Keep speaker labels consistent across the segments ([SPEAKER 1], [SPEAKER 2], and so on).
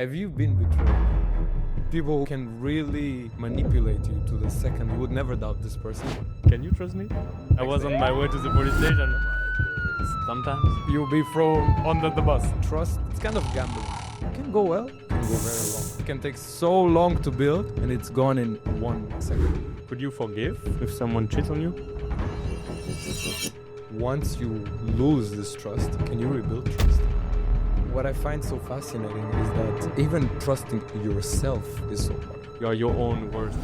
[SPEAKER 1] Have you been betrayed? People can really manipulate you to the second. You would never doubt this person.
[SPEAKER 2] Can you trust me? I was on my way to the police station. Sometimes
[SPEAKER 1] You'll be thrown under the bus. Trust, it's kind of gambling. It can go well, it can go very wrong. It can take so long to build, and it's gone in 1 second.
[SPEAKER 2] could you forgive if someone cheats on you?
[SPEAKER 1] Once you lose this trust, can you rebuild trust? What I find so fascinating is that even trusting yourself is so hard.
[SPEAKER 2] You are your own worst.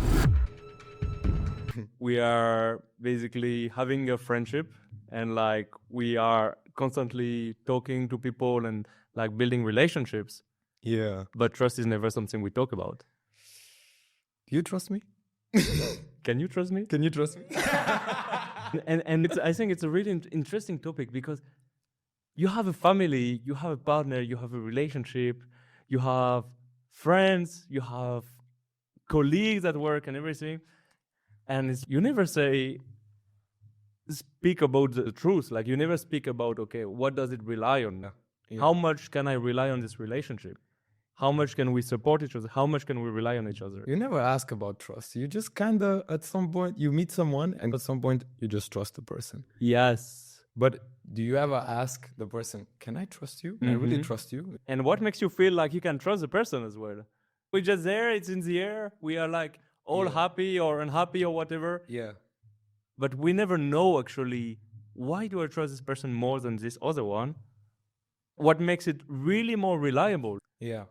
[SPEAKER 2] We are basically having a friendship and like we are constantly talking to people and like building relationships,
[SPEAKER 1] Yeah.
[SPEAKER 2] but trust is never something we talk about.
[SPEAKER 1] Do you trust me?
[SPEAKER 2] Can you trust me?
[SPEAKER 1] Can you trust me?
[SPEAKER 2] And I think it's a really interesting topic because you have a family, you have a partner, you have a relationship, you have friends, you have colleagues at work and everything. And you never speak about the truth. Like you never speak about, okay, what does it rely on?
[SPEAKER 1] Yeah.
[SPEAKER 2] How much can I rely on this relationship? How much can we support each other? How much can we rely on each other?
[SPEAKER 1] You never ask about trust. You just kind of, at some point, you meet someone and at some point, you just trust the person.
[SPEAKER 2] Yes.
[SPEAKER 1] But do you ever ask the person, can I trust you? Can I really trust you?
[SPEAKER 2] And what makes you feel like you can trust the person as well? We're just there, it's in the air. We are like all happy or unhappy or whatever.
[SPEAKER 1] Yeah.
[SPEAKER 2] But we never know actually, why do I trust this person more than this other one? What makes it really more reliable?
[SPEAKER 1] Yeah.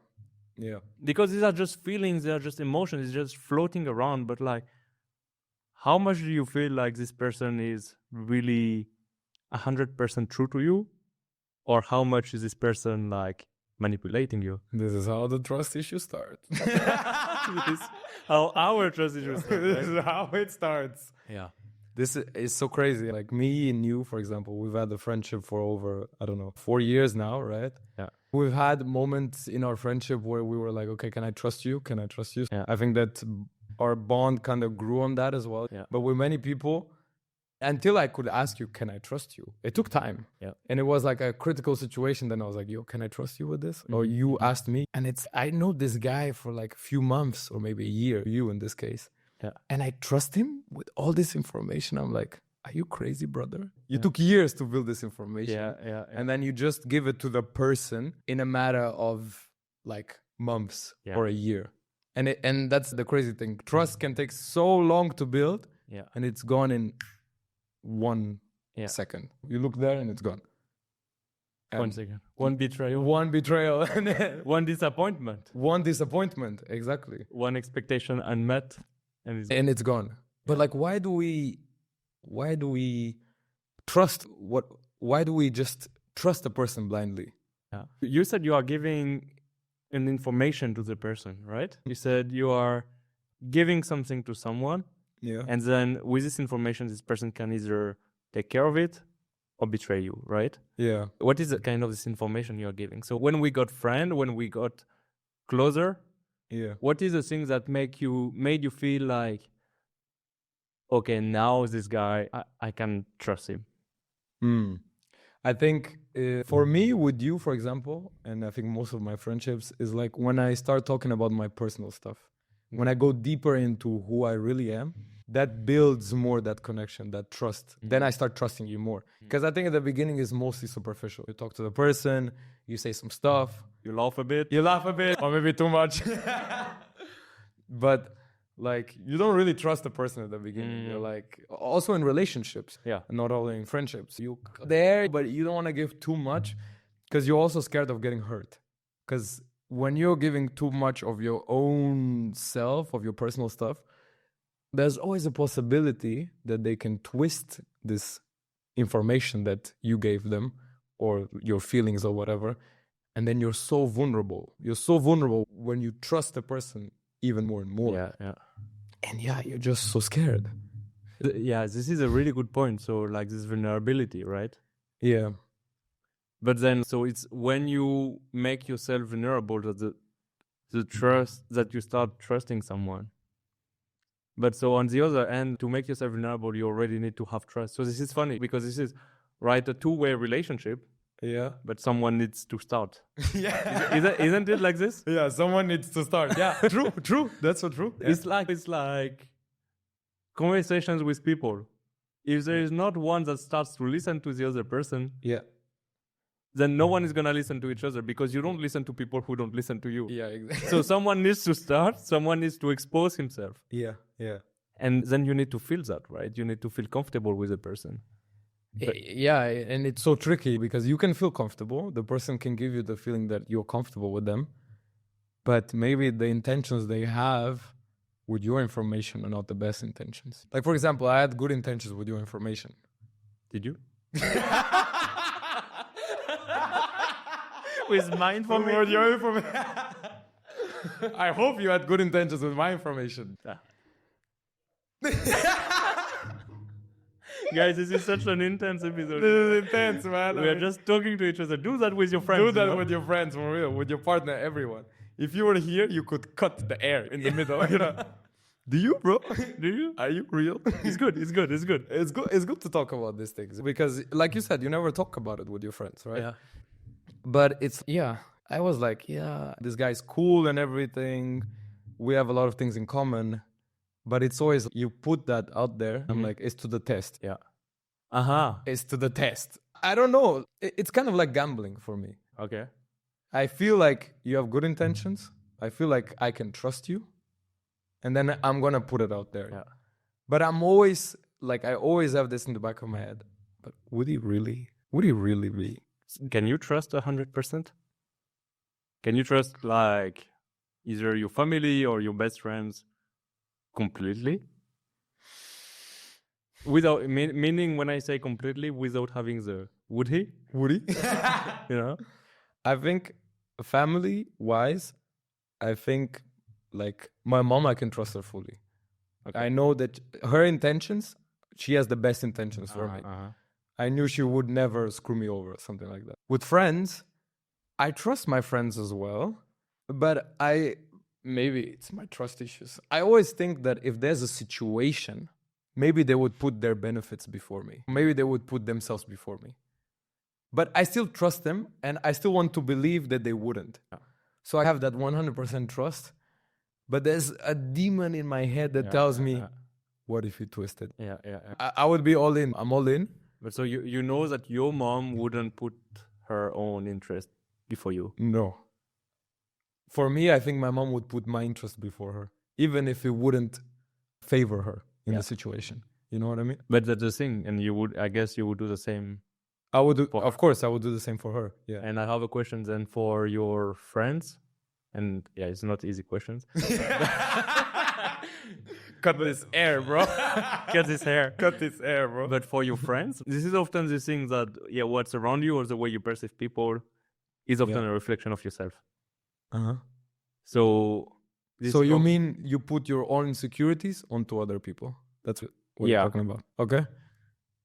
[SPEAKER 1] Yeah.
[SPEAKER 2] Because these are just feelings, they are just emotions, it's just floating around. But like, how much do you feel like this person is really 100% true to you? Or how much is this person like manipulating you?
[SPEAKER 1] This is how the trust issue starts.
[SPEAKER 2] This is how our trust issues start,
[SPEAKER 1] This
[SPEAKER 2] right?
[SPEAKER 1] is how it starts.
[SPEAKER 2] Yeah.
[SPEAKER 1] This is so crazy. Like me and you, for example, we've had a friendship for over, 4 years now, right?
[SPEAKER 2] Yeah.
[SPEAKER 1] We've had moments in our friendship where we were like, okay, can I trust you? Can I trust you?
[SPEAKER 2] Yeah.
[SPEAKER 1] I think that our bond kind of grew on that as well.
[SPEAKER 2] Yeah.
[SPEAKER 1] But with many people, until I could ask you, can I trust you? It took time.
[SPEAKER 2] Yeah.
[SPEAKER 1] And it was like a critical situation. Then I was like, yo, can I trust you with this? Or you asked me. And I know this guy for like a few months or maybe a year, you in this case.
[SPEAKER 2] Yeah.
[SPEAKER 1] And I trust him with all this information. I'm like, are you crazy, brother? You took years to build this information.
[SPEAKER 2] Yeah.
[SPEAKER 1] And then you just give it to the person in a matter of like months or a year. And that's the crazy thing. Trust can take so long to build and it's gone in 1 second. You look there and it's gone.
[SPEAKER 2] 1 second. One betrayal.
[SPEAKER 1] One betrayal. And then
[SPEAKER 2] One disappointment.
[SPEAKER 1] one disappointment. Exactly.
[SPEAKER 2] One expectation unmet.
[SPEAKER 1] And it's gone. But like, why do we trust why do we just trust a person blindly?
[SPEAKER 2] Yeah. You said you are giving an information to the person, right? You said you are giving something to someone.
[SPEAKER 1] Yeah.
[SPEAKER 2] And then with this information, this person can either take care of it or betray you, right?
[SPEAKER 1] Yeah.
[SPEAKER 2] What is the kind of this information you're giving? So when we got when we got closer, what is the thing that made you feel like, okay, now this guy, I can trust him?
[SPEAKER 1] I think for me, with you, for example, and I think most of my friendships is like when I start talking about my personal stuff, when I go deeper into who I really am, that builds more that connection, that trust. Then I start trusting you more. Because I think at the beginning is mostly superficial. You talk to the person, you say some stuff.
[SPEAKER 2] You laugh a bit.
[SPEAKER 1] Or maybe too much. But like, you don't really trust the person at the beginning. You're like, also in relationships.
[SPEAKER 2] Yeah.
[SPEAKER 1] Not only in friendships. You there, but you don't want to give too much because you're also scared of getting hurt. Because when you're giving too much of your own self, of your personal stuff, there's always a possibility that they can twist this information that you gave them or your feelings or whatever. And then you're so vulnerable. You're so vulnerable when you trust a person even more and more.
[SPEAKER 2] Yeah.
[SPEAKER 1] And you're just so scared.
[SPEAKER 2] Yeah, this is a really good point. So like this vulnerability, right?
[SPEAKER 1] Yeah.
[SPEAKER 2] But then, so it's when you make yourself vulnerable that the trust, that you start trusting someone. But so on the other end, to make yourself vulnerable, you already need to have trust. So this is funny because this is, right, a two-way relationship.
[SPEAKER 1] Yeah.
[SPEAKER 2] but someone needs to start.
[SPEAKER 1] Yeah.
[SPEAKER 2] Isn't it like this?
[SPEAKER 1] Yeah, someone needs to start. Yeah, true. That's so true. Yeah.
[SPEAKER 2] It's like conversations with people. If there is not one that starts to listen to the other person,
[SPEAKER 1] Yeah.
[SPEAKER 2] then no one is gonna listen to each other because you don't listen to people who don't listen to you.
[SPEAKER 1] Yeah, exactly.
[SPEAKER 2] So someone needs to start, someone needs to expose himself.
[SPEAKER 1] Yeah.
[SPEAKER 2] And then you need to feel that, right? You need to feel comfortable with the person.
[SPEAKER 1] Yeah, and it's so tricky because you can feel comfortable. The person can give you the feeling that you're comfortable with them, but maybe the intentions they have with your information are not the best intentions. Like, for example, I had good intentions with your information.
[SPEAKER 2] Did you? With my information?
[SPEAKER 1] With your information. I hope you had good intentions with my information.
[SPEAKER 2] Yeah. Guys, this is such an intense episode.
[SPEAKER 1] This is intense, man.
[SPEAKER 2] We are just talking to each other. Do that with your friends.
[SPEAKER 1] Do that
[SPEAKER 2] you know?
[SPEAKER 1] with your friends, for real, with your partner, everyone. If you were here, you could cut the air in the middle. You know? Do you, bro?
[SPEAKER 2] Do you?
[SPEAKER 1] Are you real?
[SPEAKER 2] It's good. It's good. It's good.
[SPEAKER 1] It's good. It's good to talk about these things because, like you said, you never talk about it with your friends, right?
[SPEAKER 2] Yeah.
[SPEAKER 1] But I was like, this guy's cool and everything. We have a lot of things in common. But it's always, you put that out there. I'm like, it's to the test.
[SPEAKER 2] Yeah. Uh-huh.
[SPEAKER 1] It's to the test. I don't know. It's kind of like gambling for me.
[SPEAKER 2] Okay.
[SPEAKER 1] I feel like you have good intentions. I feel like I can trust you. And then I'm going to put it out there.
[SPEAKER 2] Yeah.
[SPEAKER 1] But I'm always, like, I always have this in the back of my head. But would he really be?
[SPEAKER 2] Can you trust 100%? Can you trust, like, either your family or your best friends completely? Without, meaning when I say completely, without having the, would he?
[SPEAKER 1] Would he?
[SPEAKER 2] You know?
[SPEAKER 1] I think family-wise, I think, like, my mom, I can trust her fully. Okay. I know that her intentions, she has the best intentions for me. I knew she would never screw me over or something like that. With friends, I trust my friends as well, but maybe it's my trust issues. I always think that if there's a situation, maybe they would put their benefits before me. Maybe they would put themselves before me. But I still trust them, and I still want to believe that they wouldn't. Yeah. So I have that 100% trust, but there's a demon in my head that tells me, what if you twisted?
[SPEAKER 2] Yeah.
[SPEAKER 1] I would be all in. I'm all in.
[SPEAKER 2] But so you know that your mom wouldn't put her own interest before you?
[SPEAKER 1] No. For me, I think my mom would put my interest before her, even if it wouldn't favor her in the situation. You know what I mean?
[SPEAKER 2] But that's the thing, and I guess you would do the same.
[SPEAKER 1] I would do, of course, I would do the same for her. Yeah.
[SPEAKER 2] And I have a question then for your friends, and it's not easy questions.
[SPEAKER 1] Cut this hair, bro.
[SPEAKER 2] Cut this hair.
[SPEAKER 1] Cut this hair, bro.
[SPEAKER 2] But for your friends, this is often the thing that what's around you or the way you perceive people is often a reflection of yourself. So
[SPEAKER 1] you mean you put your own insecurities onto other people? That's what you're talking about. Okay.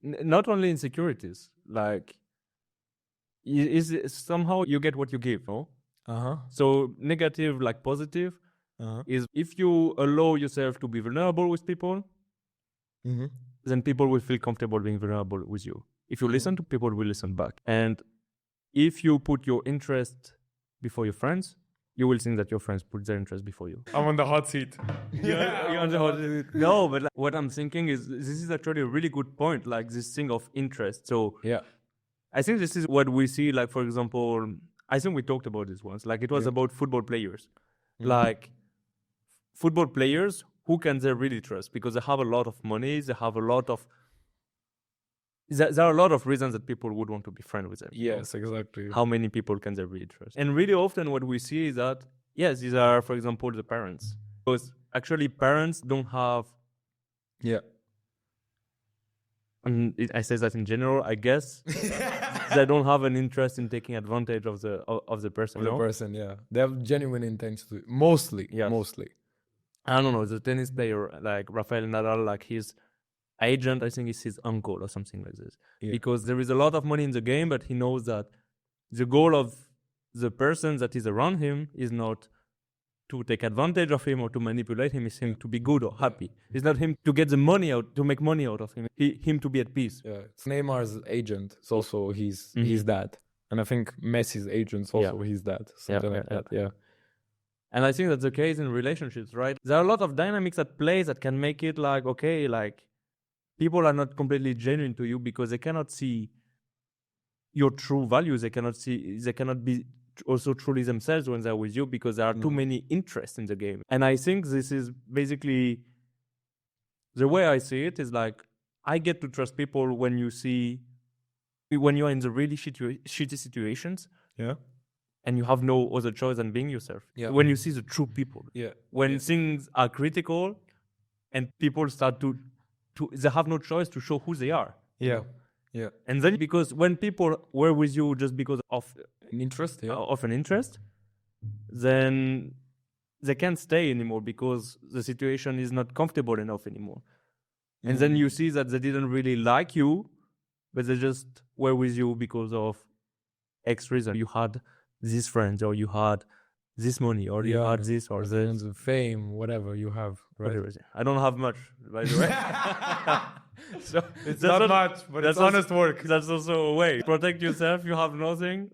[SPEAKER 2] Not only insecurities, like is somehow you get what you give, no? So negative like positive is if you allow yourself to be vulnerable with people, then people will feel comfortable being vulnerable with you. If you listen to people, will listen back. And if you put your interest before your friends, you will think that your friends put their interest before you.
[SPEAKER 1] I'm on the hot seat.
[SPEAKER 2] You're on the hot seat. No, but like, what I'm thinking is this is actually a really good point, like this thing of interest. So I think this is what we see, like, for example, I think we talked about this once, like it was about football players. Like football players, who can they really trust? Because they have a lot of money, they have a lot of... There are a lot of reasons that people would want to be friends with them.
[SPEAKER 1] Yes, exactly.
[SPEAKER 2] How many people can they really trust? And really often what we see is that, yes, these are, for example, the parents. Because actually parents don't have... And I say that in general, I guess. They don't have an interest in taking advantage of the person.
[SPEAKER 1] The person, they have genuine intention. Mostly.
[SPEAKER 2] I don't know, the tennis player, like Rafael Nadal, like his agent, I think is his uncle or something like this. Because there is a lot of money in the game, but he knows that the goal of the person that is around him is not to take advantage of him or to manipulate him. It's him to be good or happy. It's not him to get the money out, to make money out of him. Him to be at peace.
[SPEAKER 1] It's Neymar's agent. It's also his dad. And I think Messi's agents also, he's that. Something like that, yeah.
[SPEAKER 2] And I think that's the case in relationships, right? There are a lot of dynamics at play that can make it like, okay, like people are not completely genuine to you because they cannot see your true values. They cannot be also truly themselves when they're with you because there are too many interests in the game. And I think this is basically the way I see it is like, I get to trust people when you're in the really shitty situations.
[SPEAKER 1] Yeah.
[SPEAKER 2] And you have no other choice than being yourself.
[SPEAKER 1] Yeah.
[SPEAKER 2] When you see the true people.
[SPEAKER 1] Yeah.
[SPEAKER 2] When things are critical and people start to they have no choice to show who they are.
[SPEAKER 1] Yeah. Yeah.
[SPEAKER 2] And then because when people were with you just because of
[SPEAKER 1] an interest,
[SPEAKER 2] then they can't stay anymore because the situation is not comfortable enough anymore. And then you see that they didn't really like you, but they just were with you because of X reason. You had these friends, or you had this money, or you had this or this.
[SPEAKER 1] Fame, whatever you have. Right?
[SPEAKER 2] I don't have much, by the way.
[SPEAKER 1] So it's not much, but it's honest work.
[SPEAKER 2] That's also a way. Protect yourself, you have nothing.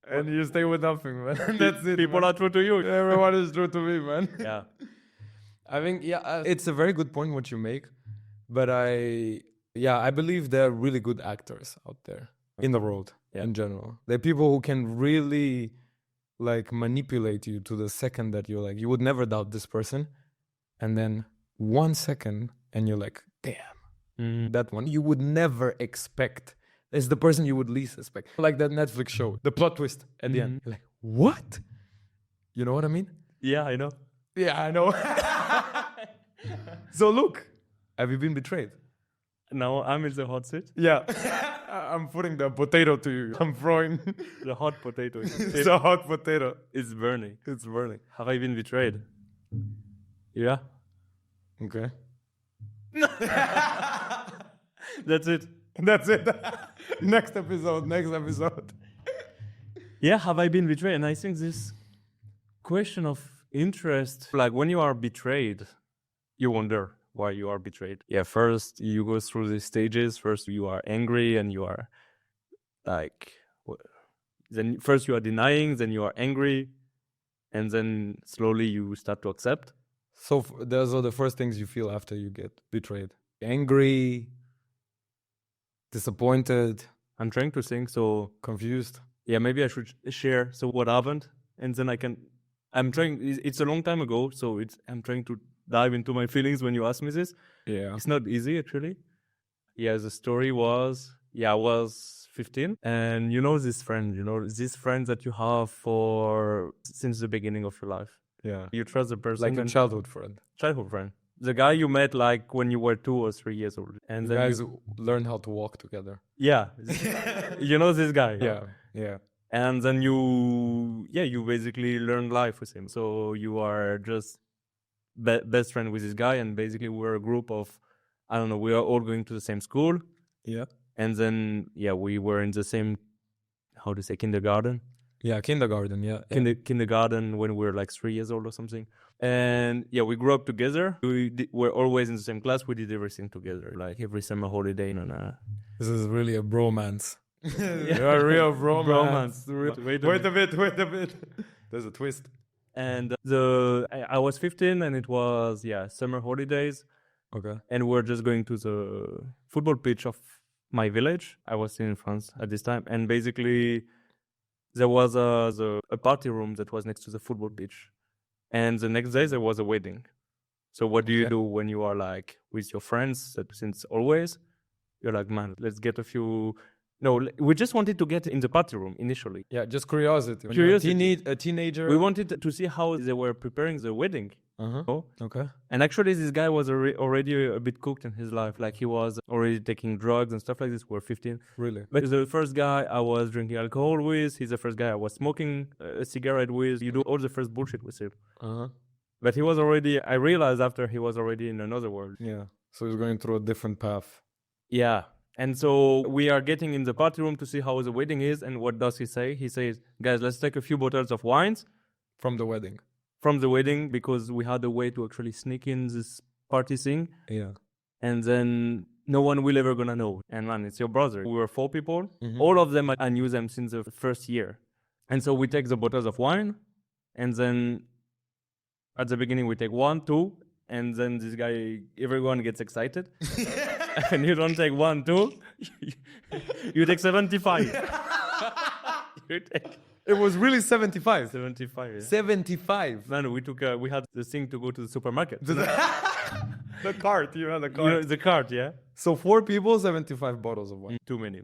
[SPEAKER 1] And you stay with nothing, man. That's it.
[SPEAKER 2] People are true to you.
[SPEAKER 1] Everyone is true to me, man.
[SPEAKER 2] Yeah.
[SPEAKER 1] I think, it's a very good point what you make. But I believe there are really good actors out there in the world in general. There are people who can really like manipulate you to the second that you're like, you would never doubt this person. And then 1 second and you're like, damn, that one you would never expect. It's the person you would least expect. Like that Netflix show, the plot twist at the end. You're like, what? You know what I mean?
[SPEAKER 2] Yeah, I know.
[SPEAKER 1] Yeah, I know. So look, have you been betrayed?
[SPEAKER 2] Now I'm in the hot seat.
[SPEAKER 1] Yeah. I'm putting the potato to you. I'm throwing
[SPEAKER 2] the hot potato.
[SPEAKER 1] It's a hot potato.
[SPEAKER 2] It's burning.
[SPEAKER 1] It's burning.
[SPEAKER 2] Have I been betrayed? Yeah.
[SPEAKER 1] Okay.
[SPEAKER 2] That's it.
[SPEAKER 1] That's it. Next episode.
[SPEAKER 2] Yeah, have I been betrayed? And I think this question of interest, like when you are betrayed, you wonder why you are betrayed. Yeah, first you go through these stages. First you are angry and you are like, then first you are denying, then you are angry, and then slowly you start to accept.
[SPEAKER 1] So those are the first things you feel after you get betrayed. Angry, disappointed.
[SPEAKER 2] I'm trying to think, so
[SPEAKER 1] confused.
[SPEAKER 2] Yeah, maybe I should share so what happened, and then I'm trying, it's a long time ago, so I'm trying to dive into my feelings when you ask me this.
[SPEAKER 1] Yeah.
[SPEAKER 2] It's not easy, actually. Yeah, the story was, I was 15. And this friend that you have since the beginning of your life.
[SPEAKER 1] Yeah.
[SPEAKER 2] You trust the person.
[SPEAKER 1] Like a childhood friend.
[SPEAKER 2] Childhood friend. The guy you met like when you were 2 or 3 years old. And
[SPEAKER 1] the guys who learned how to walk together.
[SPEAKER 2] Yeah. This guy.
[SPEAKER 1] Yeah. Yeah.
[SPEAKER 2] And then you basically learn life with him. So you are just best friend with this guy, and basically we're a group of, I don't know, we are all going to the same school.
[SPEAKER 1] Yeah.
[SPEAKER 2] And then we were in the same, how to say, kindergarten.
[SPEAKER 1] Yeah, kindergarten. Yeah.
[SPEAKER 2] Kindergarten when we were like 3 years old or something. And we grew up together. We were always in the same class. We did everything together, like every summer holiday.
[SPEAKER 1] This is really a bromance. You're a real bromance. Wait a bit. There's a twist.
[SPEAKER 2] And I was 15 and it was summer holidays.
[SPEAKER 1] Okay.
[SPEAKER 2] And we're just going to the football pitch of my village. I was still in France at this time, and basically there was a party room that was next to the football pitch. And the next day there was a wedding. So what do you do when you are like with your friends that since always? You're like, man, let's get a few. No, we just wanted to get in the party room initially.
[SPEAKER 1] Yeah, just curiosity. A teenager.
[SPEAKER 2] We wanted to see how they were preparing the wedding.
[SPEAKER 1] Oh, okay.
[SPEAKER 2] And actually, this guy was already a bit cooked in his life. Like he was already taking drugs and stuff like this. We were 15.
[SPEAKER 1] Really?
[SPEAKER 2] But he's the first guy I was drinking alcohol with. He's the first guy I was smoking a cigarette with. You do all the first bullshit with him. But he was already, I realized after he was already in another world.
[SPEAKER 1] Yeah. So he's going through a different path.
[SPEAKER 2] Yeah. And so we are getting in the party room to see how the wedding is. And what does he say? He says, guys, let's take a few bottles of wines.
[SPEAKER 1] From the wedding.
[SPEAKER 2] From the wedding, because we had a way to actually sneak in this party thing.
[SPEAKER 1] Yeah.
[SPEAKER 2] And then no one will ever gonna know. And man, it's your brother. We were 4 people. All of them, I knew them since the first year. And so we take the bottles of wine, and then at the beginning we take 1, 2, and then this guy, everyone gets excited. And you don't take 1, 2, you take 75. You take
[SPEAKER 1] It was really 75.
[SPEAKER 2] 75. Yeah.
[SPEAKER 1] 75.
[SPEAKER 2] Man, we had the thing to go to the supermarket.
[SPEAKER 1] The cart, you know, the
[SPEAKER 2] You
[SPEAKER 1] cart.
[SPEAKER 2] know, the cart, yeah.
[SPEAKER 1] So 4 people, 75 bottles of wine.
[SPEAKER 2] Too many.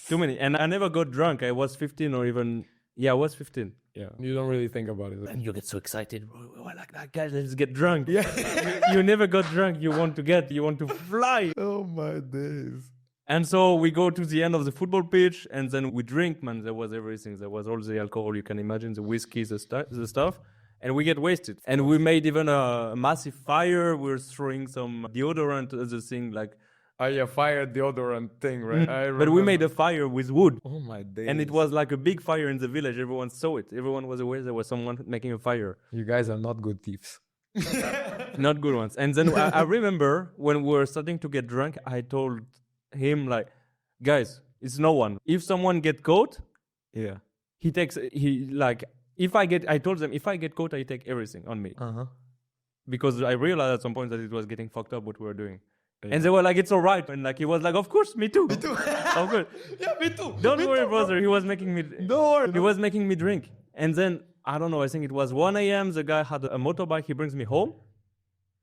[SPEAKER 2] Too many. And I never got drunk. I was 15 or even, I was 15.
[SPEAKER 1] Yeah. You don't really think about it.
[SPEAKER 2] And you get so excited. We're like, that guy, let's get drunk.
[SPEAKER 1] Yeah.
[SPEAKER 2] You never got drunk. You want to fly.
[SPEAKER 1] Oh my days.
[SPEAKER 2] And so we go to the end of the football pitch, and then we drink, man. There was everything. There was all the alcohol you can imagine, the whiskey, the stuff. And we get wasted. And we made even a massive fire. We were throwing some deodorant as a thing, like.
[SPEAKER 1] Oh yeah, fire deodorant thing, right? I
[SPEAKER 2] But we made a fire with wood.
[SPEAKER 1] Oh my days.
[SPEAKER 2] And it was like a big fire in the village. Everyone saw it. Everyone was aware there was someone making a fire.
[SPEAKER 1] You guys are not good thieves.
[SPEAKER 2] Not good ones. And then I remember when we were starting to get drunk, I told him, like, guys, it's no one. If someone get caught,
[SPEAKER 1] Yeah.
[SPEAKER 2] I told them, if I get caught, I take everything on me.
[SPEAKER 1] Uh-huh.
[SPEAKER 2] Because I realized at some point that it was getting fucked up what we were doing. Yeah. And they were like, it's all right. And like, he was like, of course, me too. Me too. Of course.
[SPEAKER 1] Yeah, me too.
[SPEAKER 2] Don't worry, brother. He was making me. He was making me drink. And then, I don't know, I think it was 1 a.m. The guy had a motorbike. He brings me home.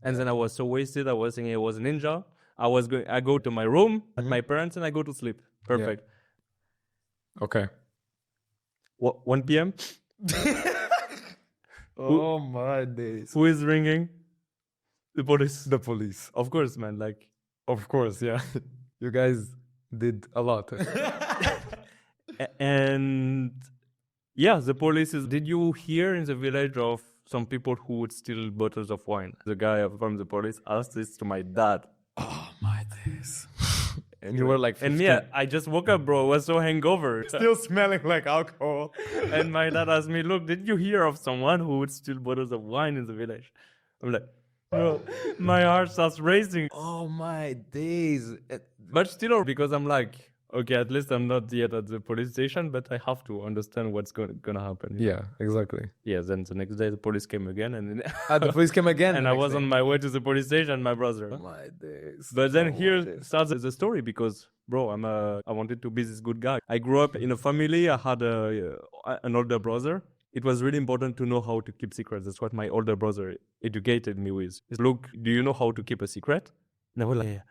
[SPEAKER 2] And then I was so wasted. I was thinking I was a ninja. I go to my room at my parents and I go to sleep. Perfect.
[SPEAKER 1] Yeah. Okay.
[SPEAKER 2] 1 p.m.
[SPEAKER 1] Oh my days.
[SPEAKER 2] Who is ringing? The police.
[SPEAKER 1] The police.
[SPEAKER 2] Of course, man. Like,
[SPEAKER 1] Of course, yeah. You guys did a lot.
[SPEAKER 2] And yeah, the police is. Did you hear in the village of some people who would steal bottles of wine? The guy from the police asked this to my dad.
[SPEAKER 1] Oh my days. And you were like 15.
[SPEAKER 2] And yeah, I just woke up, bro. I was so hangover.
[SPEAKER 1] Still smelling like alcohol.
[SPEAKER 2] And my dad asked me, look, did you hear of someone who would steal bottles of wine in the village? I'm like, bro, my heart starts racing.
[SPEAKER 1] Oh my days.
[SPEAKER 2] But still, because I'm like, okay, at least I'm not yet at the police station, but I have to understand what's gonna happen.
[SPEAKER 1] Yeah, exactly.
[SPEAKER 2] Yeah, then the next day the police came again, and
[SPEAKER 1] The police came again.
[SPEAKER 2] and I was on my way to the police station, my brother.
[SPEAKER 1] Oh my days.
[SPEAKER 2] But then
[SPEAKER 1] Oh
[SPEAKER 2] here
[SPEAKER 1] my days.
[SPEAKER 2] starts the story because, bro, I wanted to be this good guy. I grew up in a family. I had an older brother. It was really important to know how to keep secrets. That's what my older brother educated me with. He said, look, do you know how to keep a secret? And I was like, yeah.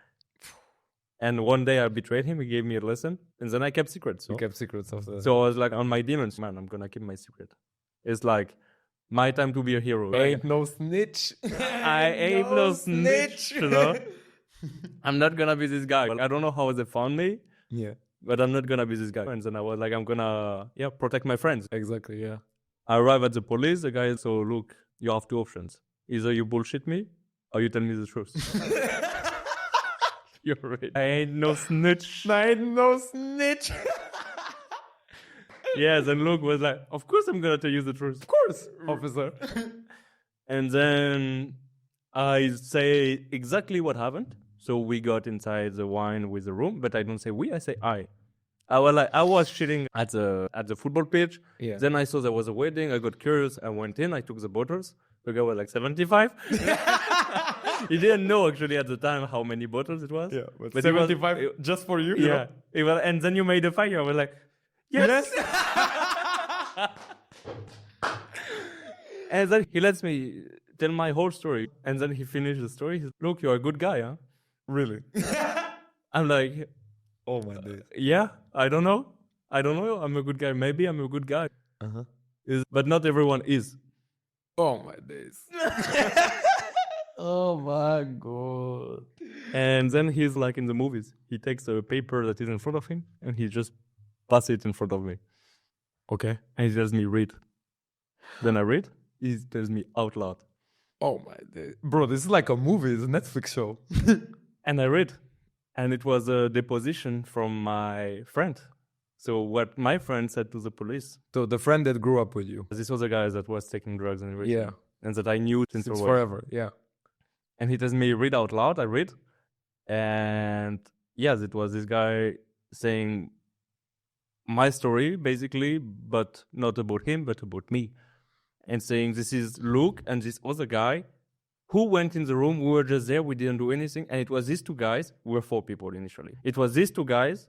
[SPEAKER 2] And one day I betrayed him. He gave me a lesson, and then I kept secrets.
[SPEAKER 1] You kept secrets of the...
[SPEAKER 2] So I was like, on my demons, man, I'm gonna keep my secret. It's like my time to be a hero. Right?
[SPEAKER 1] Ain't no snitch.
[SPEAKER 2] I ain't no snitch. You know? I'm not gonna be this guy. I don't know how they found me,
[SPEAKER 1] Yeah,
[SPEAKER 2] but I'm not gonna be this guy. And then I was like, I'm gonna protect my friends.
[SPEAKER 1] exactly, yeah.
[SPEAKER 2] I arrive at the police. The guy, so look, you have 2 options. Either you bullshit me, or you tell me the truth. You're right. I ain't no snitch.
[SPEAKER 1] I ain't no snitch.
[SPEAKER 2] Yes, and Luke was like, of course I'm gonna tell you the truth.
[SPEAKER 1] Of course, officer.
[SPEAKER 2] And then I say exactly what happened. So we got inside the wine with the room, but I don't say we, I say I. I was shitting at the football pitch.
[SPEAKER 1] Yeah.
[SPEAKER 2] Then I saw there was a wedding. I got curious. I went in. I took the bottles. The guy was like 75. He didn't know actually at the time how many bottles it was.
[SPEAKER 1] Yeah, but
[SPEAKER 2] it was-
[SPEAKER 1] 75 just for you? you
[SPEAKER 2] Yeah.
[SPEAKER 1] know?
[SPEAKER 2] It was, and then you made a fire. I was like, yes. And then he lets me tell my whole story. And then he finished the story. He's, look, you're a good guy, huh?
[SPEAKER 1] Really?
[SPEAKER 2] I'm like,
[SPEAKER 1] Oh my days.
[SPEAKER 2] yeah, I don't know. I'm a good guy. Maybe I'm a good guy.
[SPEAKER 1] Uh-huh.
[SPEAKER 2] But not everyone is.
[SPEAKER 1] Oh my days. Oh my god.
[SPEAKER 2] And then he's like in the movies. He takes a paper that is in front of him and he just passes it in front of me.
[SPEAKER 1] Okay.
[SPEAKER 2] And he tells me, read. Then I read. He tells me out loud.
[SPEAKER 1] Oh my days. Bro, this is like a movie. It's a Netflix show.
[SPEAKER 2] And I read. And it was a deposition from my friend. So what my friend said to the police.
[SPEAKER 1] So the friend that grew up with you.
[SPEAKER 2] This was a guy that was taking drugs and everything.
[SPEAKER 1] Yeah.
[SPEAKER 2] And that I knew since
[SPEAKER 1] It's
[SPEAKER 2] I was-
[SPEAKER 1] forever. Yeah.
[SPEAKER 2] And he tells me, read out loud. I read. And yes, it was this guy saying my story basically, but not about him, but about me, and saying this is Luke and this other guy who went in the room. We were just there, we didn't do anything, and it was these two guys. We were 4 people initially. It was these two guys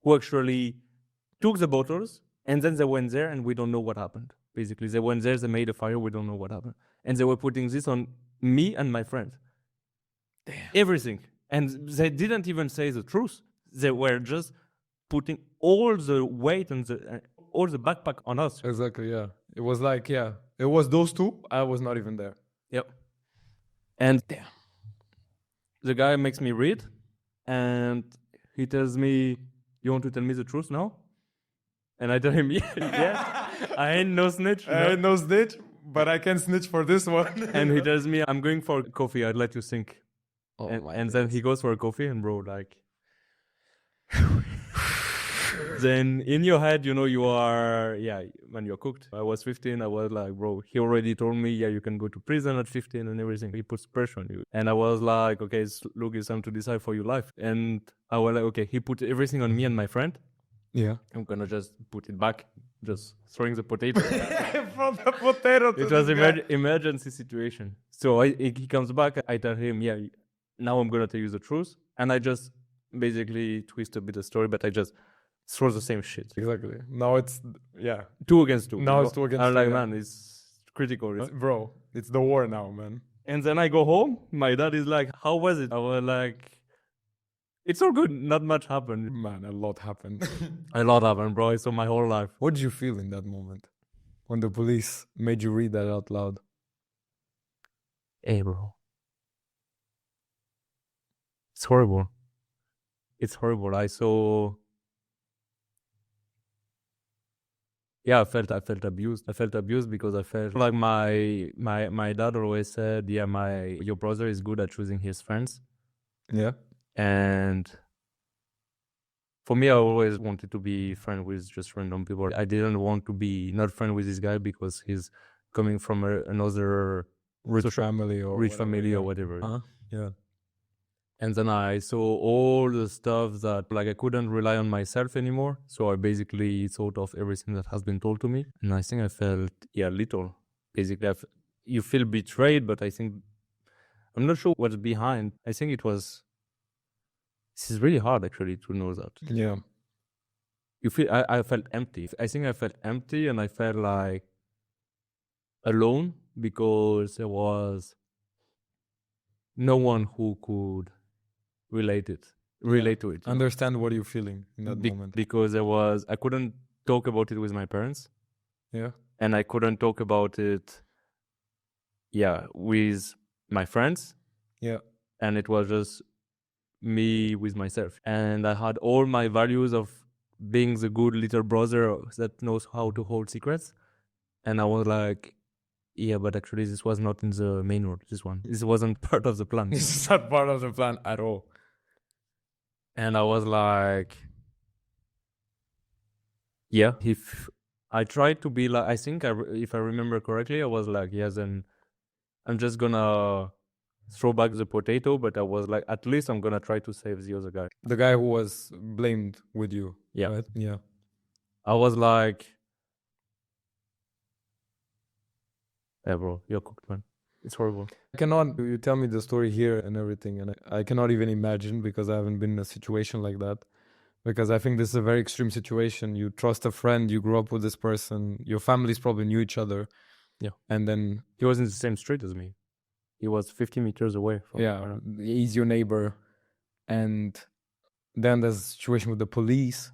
[SPEAKER 2] who actually took the bottles, and then they went there, and we don't know what happened. Basically, they went there, they made a fire, we don't know what happened, and they were putting this on me and my friend. Damn. Everything, and they didn't even say the truth. They were just putting all the weight and all the backpack on us.
[SPEAKER 1] Exactly, yeah. It was like, yeah, it was those two. I was not even there.
[SPEAKER 2] Yep. And damn, the guy makes me read, and he tells me, "You want to tell me the truth now?" And I tell him, "Yeah, I ain't no snitch.
[SPEAKER 1] I ain't no snitch, but I can snitch for this one."
[SPEAKER 2] And he tells me, "I'm going for coffee. I'd let you think."
[SPEAKER 1] Oh,
[SPEAKER 2] and then he goes for a coffee, and bro, like, then in your head, you know, you are, yeah, when you're cooked. I was 15. I was like, bro, he already told me, yeah, you can go to prison at 15 and everything. He puts pressure on you. And I was like, okay, look, it's time to decide for your life. And I was like, okay, he put everything on me and my friend.
[SPEAKER 1] Yeah.
[SPEAKER 2] I'm gonna just put it back, just throwing the potato.
[SPEAKER 1] From the potato to
[SPEAKER 2] it was emergency situation. So he comes back. I tell him, yeah, now I'm gonna tell you the truth. And I just basically twist a bit the story, but I just throw the same shit.
[SPEAKER 1] Exactly. Now it's, yeah.
[SPEAKER 2] 2 against 2.
[SPEAKER 1] Now it's 2 against 2.
[SPEAKER 2] I'm like,
[SPEAKER 1] yeah.
[SPEAKER 2] man, it's critical.
[SPEAKER 1] Bro, it's the war now, man.
[SPEAKER 2] And then I go home. My dad is like, how was it? I was like, it's all good. Not much happened.
[SPEAKER 1] Man, a lot happened.
[SPEAKER 2] A lot happened, bro. So my whole life.
[SPEAKER 1] What did you feel in that moment when the police made you read that out loud?
[SPEAKER 2] Hey, bro. It's horrible. It's horrible. I saw... Yeah, I felt abused. I felt abused because I felt like my dad always said, yeah, your brother is good at choosing his friends.
[SPEAKER 1] Yeah.
[SPEAKER 2] And for me, I always wanted to be friend with just random people. I didn't want to be not friend with this guy because he's coming from another
[SPEAKER 1] rich family or
[SPEAKER 2] whatever.
[SPEAKER 1] Uh-huh. Yeah.
[SPEAKER 2] And then I saw all the stuff that like I couldn't rely on myself anymore. So I basically thought of everything that has been told to me. And I think I felt, little. Basically, you feel betrayed, but I think, I'm not sure what's behind. I think this is really hard actually to know that.
[SPEAKER 1] Yeah.
[SPEAKER 2] You feel, I felt empty. I think I felt empty and I felt like alone because there was no one who could relate to it.
[SPEAKER 1] Understand what you're feeling in that moment.
[SPEAKER 2] Because I couldn't talk about it with my parents.
[SPEAKER 1] Yeah.
[SPEAKER 2] And I couldn't talk about it, with my friends.
[SPEAKER 1] Yeah.
[SPEAKER 2] And it was just me with myself. And I had all my values of being the good little brother that knows how to hold secrets. And I was like, yeah, but actually this was not in the main road, this one. This wasn't part of the plan.
[SPEAKER 1] This is not part of the plan at all.
[SPEAKER 2] And I was like, yeah, if I tried to be like, I think if I remember correctly, I was like, yes, then I'm just gonna throw back the potato, but I was like, at least I'm gonna try to save the other guy.
[SPEAKER 1] The guy who was blamed with you.
[SPEAKER 2] Yeah.
[SPEAKER 1] Right? Yeah.
[SPEAKER 2] I was like, yeah, bro, you're cooked, man. It's horrible.
[SPEAKER 1] You tell me the story here and everything, and I cannot even imagine because I haven't been in a situation like that. Because I think this is a very extreme situation. You trust a friend, you grew up with this person, your families probably knew each other.
[SPEAKER 2] Yeah.
[SPEAKER 1] And then
[SPEAKER 2] he was in the same street as me. He was 50 meters away from
[SPEAKER 1] he's your neighbor. And then there's a situation with the police.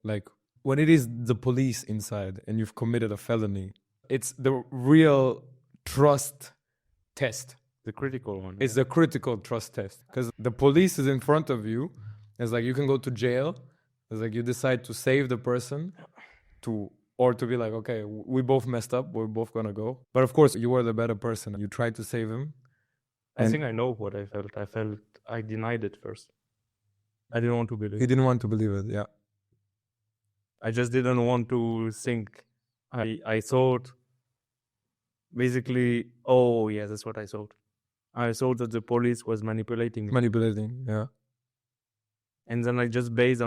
[SPEAKER 1] Like when it is the police inside and you've committed a felony, it's the real trust test.
[SPEAKER 2] The critical one.
[SPEAKER 1] It's the critical trust test. Because the police is in front of you. It's like you can go to jail. It's like you decide to save the person or to be like, okay, we both messed up. We're both going to go. But of course, you were the better person. You tried to save him.
[SPEAKER 2] I think I know what I felt. I denied it first. I didn't want to believe it.
[SPEAKER 1] You didn't want to believe it, yeah.
[SPEAKER 2] I just didn't want to think. I thought, basically, oh, yeah, that's what I thought. I saw that the police was manipulating me.
[SPEAKER 1] Manipulating, yeah.
[SPEAKER 2] And then I just based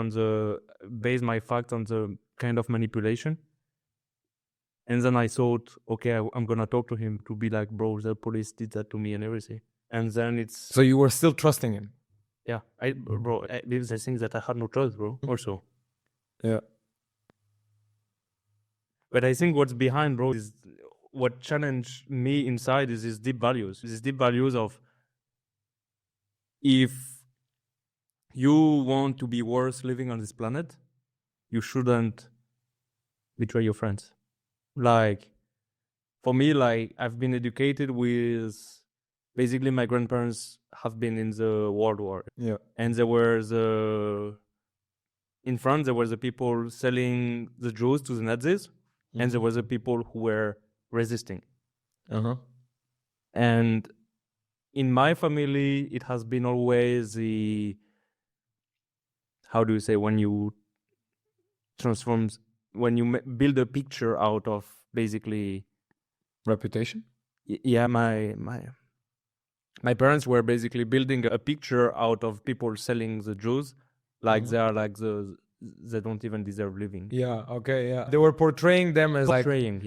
[SPEAKER 2] my fact on the kind of manipulation. And then I thought, okay, I'm gonna talk to him to be like, bro, the police did that to me and everything. And then it's
[SPEAKER 1] So you were still trusting him?
[SPEAKER 2] yeah, there's the things that I had no choice, bro. Also,
[SPEAKER 1] Yeah.
[SPEAKER 2] but I think what's behind, bro, is what challenged me inside is these deep values of if you want to be worth living on this planet, you shouldn't betray your friends. Like, for me, like, I've been educated with, basically my grandparents have been in the World War.
[SPEAKER 1] Yeah.
[SPEAKER 2] And in France, there were the people selling the Jews to the Nazis, and there were the people who were resisting.
[SPEAKER 1] Uh-huh.
[SPEAKER 2] And in my family, it has been always how do you say, when you build a picture out of basically
[SPEAKER 1] Reputation?
[SPEAKER 2] yeah, my parents were basically building a picture out of people selling the Jews, like they are like they don't even deserve living.
[SPEAKER 1] Yeah, okay, yeah. They were portraying them as
[SPEAKER 2] Portraying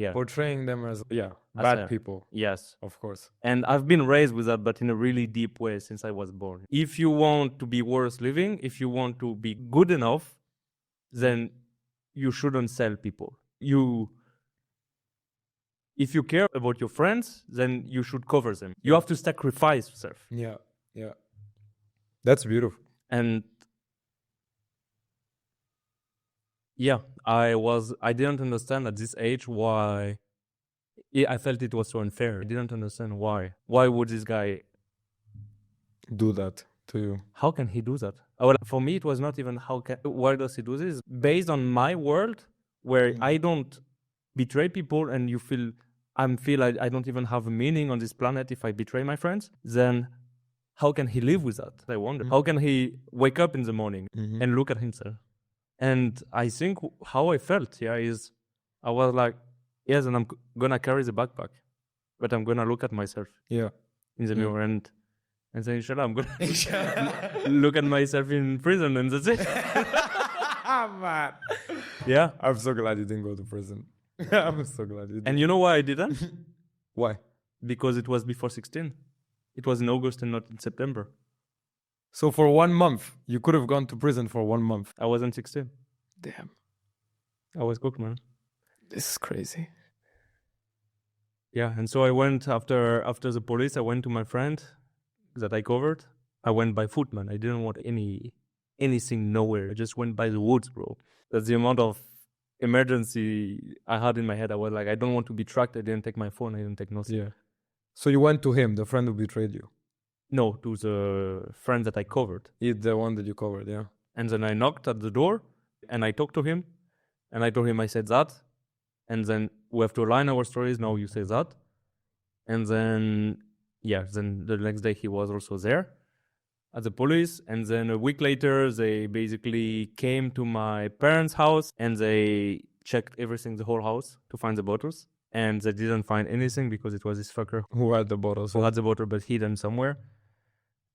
[SPEAKER 1] bad people.
[SPEAKER 2] Yes,
[SPEAKER 1] Of course.
[SPEAKER 2] and I've been raised with that, but in a really deep way since I was born. If you want to be worth living, if you want to be good enough, then you shouldn't sell people. If you care about your friends, then you should cover them. You have to sacrifice yourself.
[SPEAKER 1] Yeah, yeah. That's beautiful.
[SPEAKER 2] And yeah, I didn't understand at this age why I felt it was so unfair. I didn't understand why. Why would this guy
[SPEAKER 1] Do that to you.
[SPEAKER 2] how can he do that? Well, for me, it was not even why does he do this? Based on my world, where I don't betray people and I don't even have a meaning on this planet if I betray my friends, then how can he live with that? I wonder. How can he wake up in the morning and look at himself? And I think how I felt, is I was like, yes, and I'm gonna carry the backpack, but I'm gonna look at myself
[SPEAKER 1] Yeah.
[SPEAKER 2] in the mirror and say, inshallah, I'm gonna look at myself in prison, and that's it.
[SPEAKER 1] Man.
[SPEAKER 2] Yeah.
[SPEAKER 1] I'm so glad you didn't go to prison. I'm so glad you didn't.
[SPEAKER 2] And you know why I didn't?
[SPEAKER 1] Why?
[SPEAKER 2] Because it was before 16. It was in August and not in September.
[SPEAKER 1] So for 1 month, you could have gone to prison for 1 month.
[SPEAKER 2] I wasn't 16.
[SPEAKER 1] Damn.
[SPEAKER 2] I was cooked, man.
[SPEAKER 1] This is crazy.
[SPEAKER 2] Yeah, and so I went after the police. I went to my friend that I covered. I went by foot, man. I didn't want anything nowhere. I just went by the woods, bro. That's the amount of emergency I had in my head. I was like, I don't want to be tracked. I didn't take my phone. I didn't take nothing.
[SPEAKER 1] Yeah. So you went to him, the friend who betrayed you.
[SPEAKER 2] No, to the friend that I covered.
[SPEAKER 1] He's the one that you covered, yeah.
[SPEAKER 2] And then I knocked at the door and I talked to him. And I told him I said that. And then we have to align our stories. Now you say that. And then the next day he was also there at the police. And then a week later, they basically came to my parents' house and they checked everything, the whole house, to find the bottles. And they didn't find anything because it was this fucker
[SPEAKER 1] Who had the bottles?
[SPEAKER 2] who had the bottle but hidden somewhere.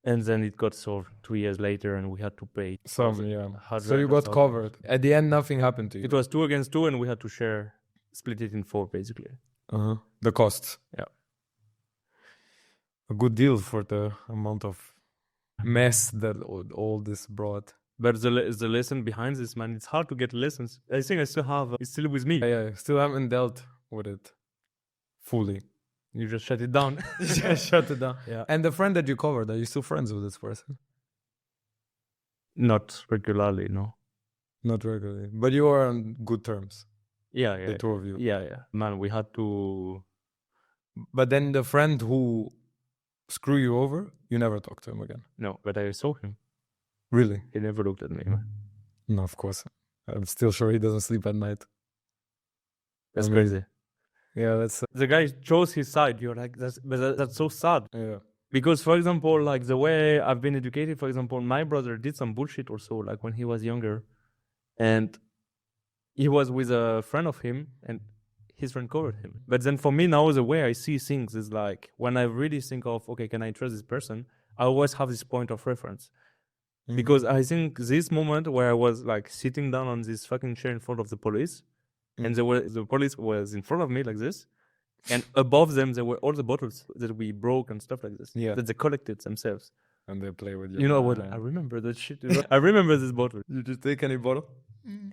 [SPEAKER 2] And then it got solved 2 years later and we had to pay.
[SPEAKER 1] Some, yeah.
[SPEAKER 2] Hundred
[SPEAKER 1] So you got covered. At the end, nothing happened to you.
[SPEAKER 2] It was 2 against 2 and we had to split it in 4 basically.
[SPEAKER 1] Uh-huh. The costs.
[SPEAKER 2] Yeah.
[SPEAKER 1] A good deal for the amount of mess that all this brought.
[SPEAKER 2] But the lesson behind this, man, it's hard to get lessons. I think I still have, it's still with me.
[SPEAKER 1] Yeah, still haven't dealt with it fully.
[SPEAKER 2] You just shut it down.
[SPEAKER 1] Just shut it down.
[SPEAKER 2] Yeah.
[SPEAKER 1] And the friend that you covered, are you still friends with this person?
[SPEAKER 2] Not regularly, no.
[SPEAKER 1] Not regularly. But you are on good terms,
[SPEAKER 2] Yeah.
[SPEAKER 1] the two of you.
[SPEAKER 2] Yeah. Man, we had to...
[SPEAKER 1] But then the friend who screwed you over, you never talked to him again.
[SPEAKER 2] No, but I saw him.
[SPEAKER 1] Really?
[SPEAKER 2] He never looked at me, man.
[SPEAKER 1] No, of course. I'm still sure he doesn't sleep at night.
[SPEAKER 2] That's
[SPEAKER 1] I mean,
[SPEAKER 2] crazy.
[SPEAKER 1] Yeah, that's...
[SPEAKER 2] The guy chose his side. You're like, that's so sad.
[SPEAKER 1] yeah.
[SPEAKER 2] Because, for example, like the way I've been educated, for example, my brother did some bullshit or so, like when he was younger. And he was with a friend of him, and his friend covered him. But then for me now, the way I see things is like when I really think of, okay, can I trust this person? I always have this point of reference. Because I think this moment where I was like sitting down on this fucking chair in front of the police, and the police was in front of me like this, and above them there were all the bottles that we broke and stuff like this.
[SPEAKER 1] Yeah.
[SPEAKER 2] That they collected themselves.
[SPEAKER 1] And they play with you.
[SPEAKER 2] You know what? I remember that shit. I remember this bottle.
[SPEAKER 1] Did you take any bottle?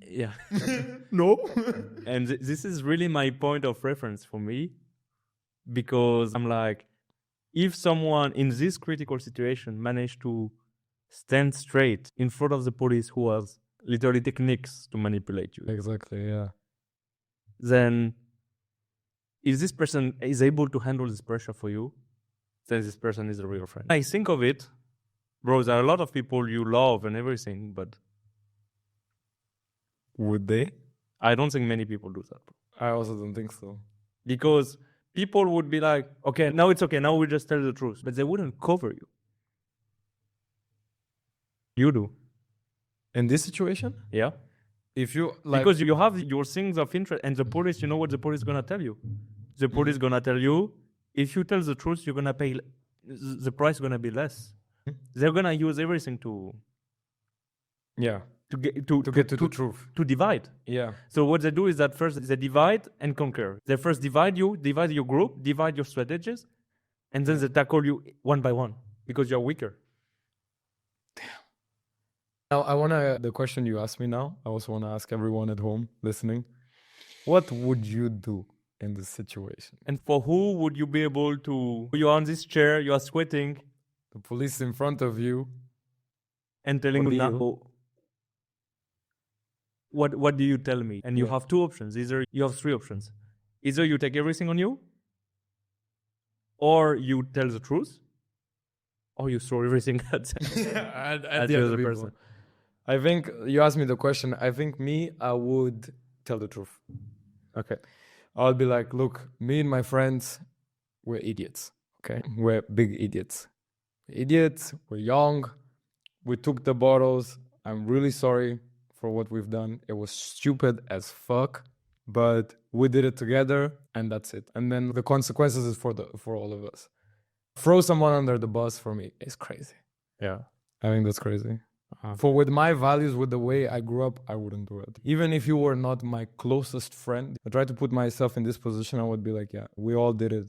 [SPEAKER 2] Yeah.
[SPEAKER 1] No.
[SPEAKER 2] And this is really my point of reference for me, because I'm like, if someone in this critical situation managed to stand straight in front of the police who has literally techniques to manipulate you,
[SPEAKER 1] Exactly, yeah.
[SPEAKER 2] then if this person is able to handle this pressure for you, then this person is a real friend. I think of it, bro, there are a lot of people you love and everything, but
[SPEAKER 1] Would they?
[SPEAKER 2] I don't think many people do that, bro.
[SPEAKER 1] I also don't think so.
[SPEAKER 2] Because people would be like, okay, now it's okay, now we just tell the truth. But they wouldn't cover you. You do.
[SPEAKER 1] In this situation?
[SPEAKER 2] Yeah?
[SPEAKER 1] If you like,
[SPEAKER 2] Because you have your things of interest, and the police, you know what the police is gonna tell you? The police gonna tell you, if you tell the truth, you're gonna pay, the price is gonna be less. They're gonna use everything to
[SPEAKER 1] yeah,
[SPEAKER 2] get
[SPEAKER 1] to the truth.
[SPEAKER 2] to divide.
[SPEAKER 1] Yeah.
[SPEAKER 2] So what they do is that first they divide and conquer. They first divide you, divide your group, divide your strategies, and then they tackle you one by one because you're weaker.
[SPEAKER 1] Now the question you asked me now, I also want to ask everyone at home listening, what would you do in this situation?
[SPEAKER 2] And for who would you be able to, you're on this chair, you are sweating,
[SPEAKER 1] The police in front of you.
[SPEAKER 2] and telling
[SPEAKER 1] What
[SPEAKER 2] you
[SPEAKER 1] do
[SPEAKER 2] now,
[SPEAKER 1] you-
[SPEAKER 2] what do you tell me? And you
[SPEAKER 1] Yeah.
[SPEAKER 2] have two options. You have three options. Either you take everything on you, or you tell the truth, or you throw everything at
[SPEAKER 1] at
[SPEAKER 2] the other
[SPEAKER 1] people.
[SPEAKER 2] person.
[SPEAKER 1] I think you asked me the question. I think I would tell the truth.
[SPEAKER 2] Okay.
[SPEAKER 1] I would be like, look, me and my friends, we're idiots. Okay. We're big idiots. Idiots, we're young. We took the bottles. I'm really sorry for what we've done. It was stupid as fuck, but we did it together and that's it. And then the consequences is for all of us. Throw someone under the bus for me is crazy.
[SPEAKER 2] Yeah.
[SPEAKER 1] I think that's crazy. For with my values, with the way I grew up, I wouldn't do it. Even if you were not my closest friend, I try to put myself in this position. I would be like, yeah, we all did it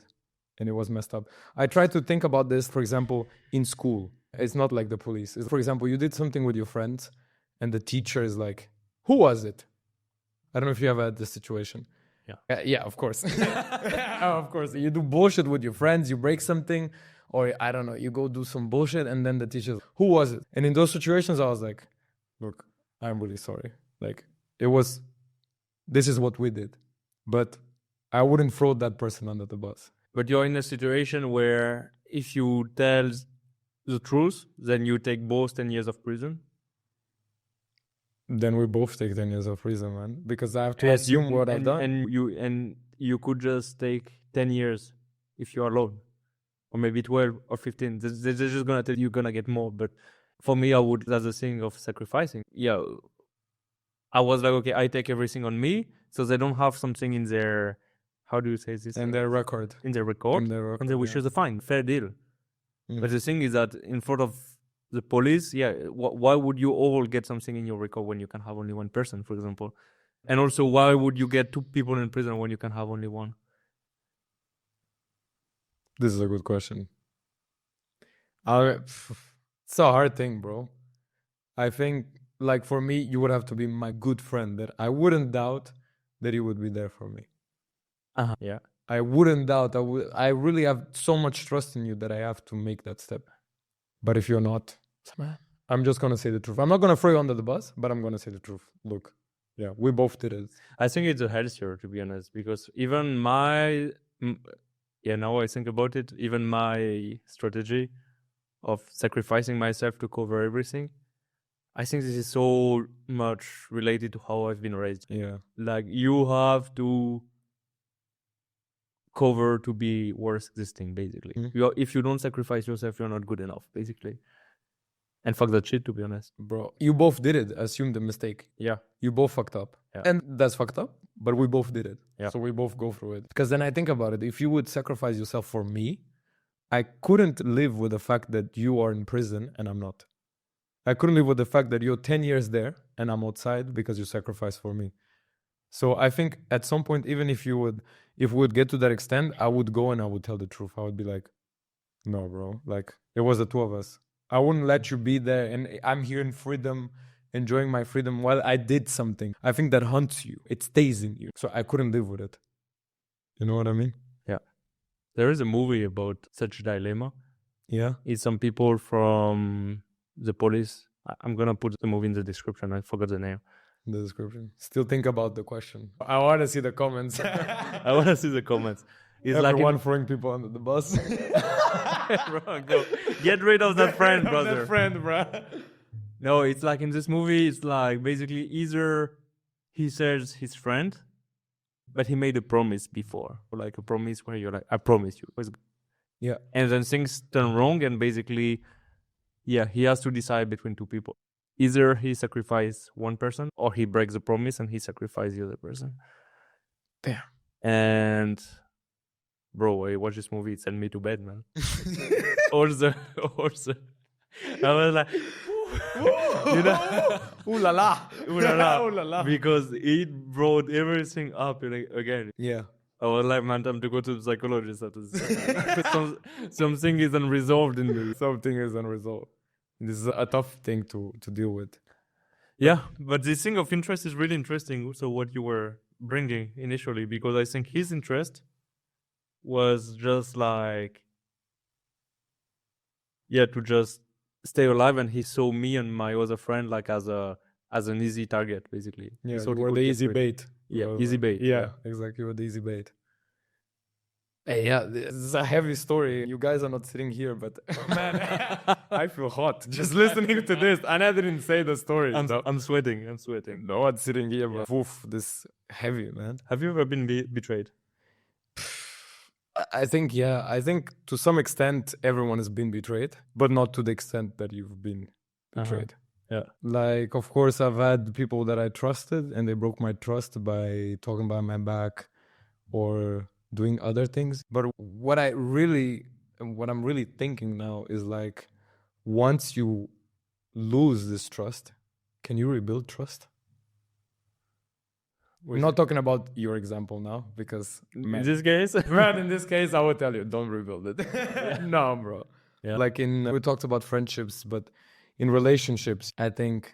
[SPEAKER 1] and it was messed up. I try to think about this, for example, in school. It's not like the police. For example, you did something with your friends and the teacher is like, who was it? I don't know if you ever had this situation.
[SPEAKER 2] Yeah.
[SPEAKER 1] Yeah, of course. Of course. You do bullshit with your friends, you break something, or I don't know, you go do some bullshit and then the teacher, who was it? And in those situations, I was like, look, I'm really sorry. Like, this is what we did. But I wouldn't throw that person under the bus.
[SPEAKER 2] But you're in a situation where if you tell the truth, then you take both 10 years of prison.
[SPEAKER 1] Then we both take 10 years of prison, man. Because I have to assume what I've done.
[SPEAKER 2] And you could just take 10 years if you're alone. Or maybe 12 or 15. They're just going to tell you you're going to get more. But for me, I would, that's the thing of sacrificing. Yeah. I was like, okay, I take everything on me. So they don't have something in their, how do you say this?
[SPEAKER 1] In their record.
[SPEAKER 2] In their record.
[SPEAKER 1] In their record,
[SPEAKER 2] And then we
[SPEAKER 1] yeah.
[SPEAKER 2] choose a fine, fair deal.
[SPEAKER 1] Mm.
[SPEAKER 2] But the thing is that in front of the police, yeah, why would you all get something in your record when you can have only one person, for example? And also, why would you get two people in prison when you can have only one?
[SPEAKER 1] This is a good question. It's a hard thing, bro. I think, like, for me, you would have to be my good friend that I wouldn't doubt that you would be there for me.
[SPEAKER 2] Yeah.
[SPEAKER 1] I wouldn't doubt. I really have so much trust in you that I have to make that step. But if you're not, I'm just going to say the truth. I'm not going to throw you under the bus, but I'm going to say the truth. Look, yeah, we both did it.
[SPEAKER 2] I think it's a healthier, to be honest, because even now I think about it, even my strategy of sacrificing myself to cover everything, I think this is so much related to how I've been raised.
[SPEAKER 1] Yeah.
[SPEAKER 2] Like, you have to cover to be worth existing, basically. If you don't sacrifice yourself, you're not good enough, basically. And fuck that shit, to be honest.
[SPEAKER 1] Bro, you both did it. Assume the mistake.
[SPEAKER 2] Yeah.
[SPEAKER 1] You both fucked up.
[SPEAKER 2] Yeah.
[SPEAKER 1] And that's fucked up. but we both did it.
[SPEAKER 2] Yeah.
[SPEAKER 1] So we both go through it. Because then I think about it. If you would sacrifice yourself for me, I couldn't live with the fact that you are in prison and I'm not. I couldn't live with the fact that you're 10 years there and I'm outside because you sacrificed for me. So I think at some point, even if we would get to that extent, I would go and I would tell the truth. I would be like, no, bro, like it was the two of us. I wouldn't let you be there and I'm here in freedom, enjoying my freedom while I did something. I think that haunts you. It stays in you. So I couldn't live with it. You know what I mean?
[SPEAKER 2] Yeah. There is a movie about such a dilemma.
[SPEAKER 1] Yeah.
[SPEAKER 2] It's some people from the police. I'm going to put the movie in the description. I forgot the name.
[SPEAKER 1] The description. Still think about the question. I want to see the comments.
[SPEAKER 2] I want to see the comments. It's
[SPEAKER 1] Everyone throwing people under the bus.
[SPEAKER 2] Bro, go. Get rid of that friend, brother.
[SPEAKER 1] That friend, bro.
[SPEAKER 2] No, it's like in this movie, it's like basically either he says his friend, but he made a promise before. Or like a promise where you're like, I promise you.
[SPEAKER 1] Yeah.
[SPEAKER 2] And then things turn wrong and basically, yeah, he has to decide between two people. Either he sacrifices one person or he breaks the promise and he sacrifices the other person.
[SPEAKER 1] Damn.
[SPEAKER 2] And bro, I watched this movie, it sent me to bed, man. Also, I was like, you know,
[SPEAKER 1] ooh la la,
[SPEAKER 2] ooh la la,
[SPEAKER 1] ooh la la,
[SPEAKER 2] because it brought everything up again.
[SPEAKER 1] Yeah.
[SPEAKER 2] I was like, man, time to go to the psychologist after this. Something is unresolved in me.
[SPEAKER 1] Something is unresolved. This is a tough thing to deal with.
[SPEAKER 2] Yeah, but this thing of interest is really interesting. So what you were bringing initially, because I think his interest was just like, yeah, to just stay alive, and he saw me and my other friend like as an easy target, basically.
[SPEAKER 1] Yeah,
[SPEAKER 2] so
[SPEAKER 1] we're the easy bait.
[SPEAKER 2] Yeah, easy bait.
[SPEAKER 1] Yeah, exactly. We're the easy bait. Hey, yeah, this is a heavy story. You guys are not sitting here, but man, I feel hot just listening to this. And I didn't say the story.
[SPEAKER 2] I'm sweating.
[SPEAKER 1] No one's sitting here, but woof, this heavy, man.
[SPEAKER 2] Have you ever been betrayed?
[SPEAKER 1] I think, yeah. I think to some extent everyone has been betrayed, but not to the extent that you've been betrayed.
[SPEAKER 2] Yeah.
[SPEAKER 1] Like, of course, I've had people that I trusted and they broke my trust by talking behind my back or doing other things. But what I'm really thinking now is like, once you lose this trust, can you rebuild trust? We're not talking about your example now, because
[SPEAKER 2] in this case,
[SPEAKER 1] in this case, I would tell you, don't rebuild it. No, bro.
[SPEAKER 2] Yeah.
[SPEAKER 1] Like we talked about friendships, but in relationships, I think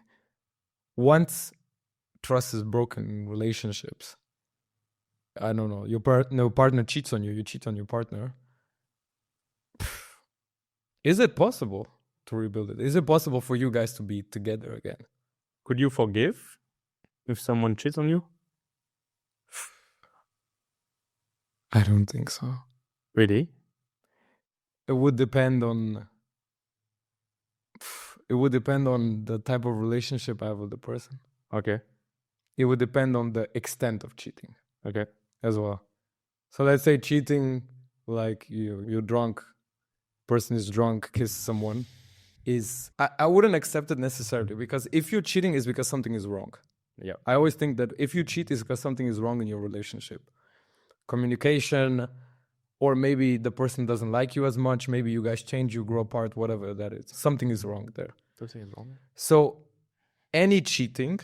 [SPEAKER 1] once trust is broken in relationships, I don't know, your partner cheats on you, you cheat on your partner. Is it possible to rebuild it? Is it possible for you guys to be together again?
[SPEAKER 2] Could you forgive if someone cheats on you?
[SPEAKER 1] I don't think so.
[SPEAKER 2] Really?
[SPEAKER 1] It would depend on the type of relationship I have with the person.
[SPEAKER 2] Okay.
[SPEAKER 1] It would depend on the extent of cheating.
[SPEAKER 2] Okay.
[SPEAKER 1] As well. So let's say cheating, like you're drunk, person is drunk, kiss someone, I wouldn't accept it necessarily, because if you're cheating, it's because something is wrong.
[SPEAKER 2] Yeah.
[SPEAKER 1] I always think that if you cheat, it's because something is wrong in your relationship. Communication, or maybe the person doesn't like you as much, maybe you guys change, you grow apart, whatever that is. Something is wrong there.
[SPEAKER 2] Something is wrong.
[SPEAKER 1] So any cheating,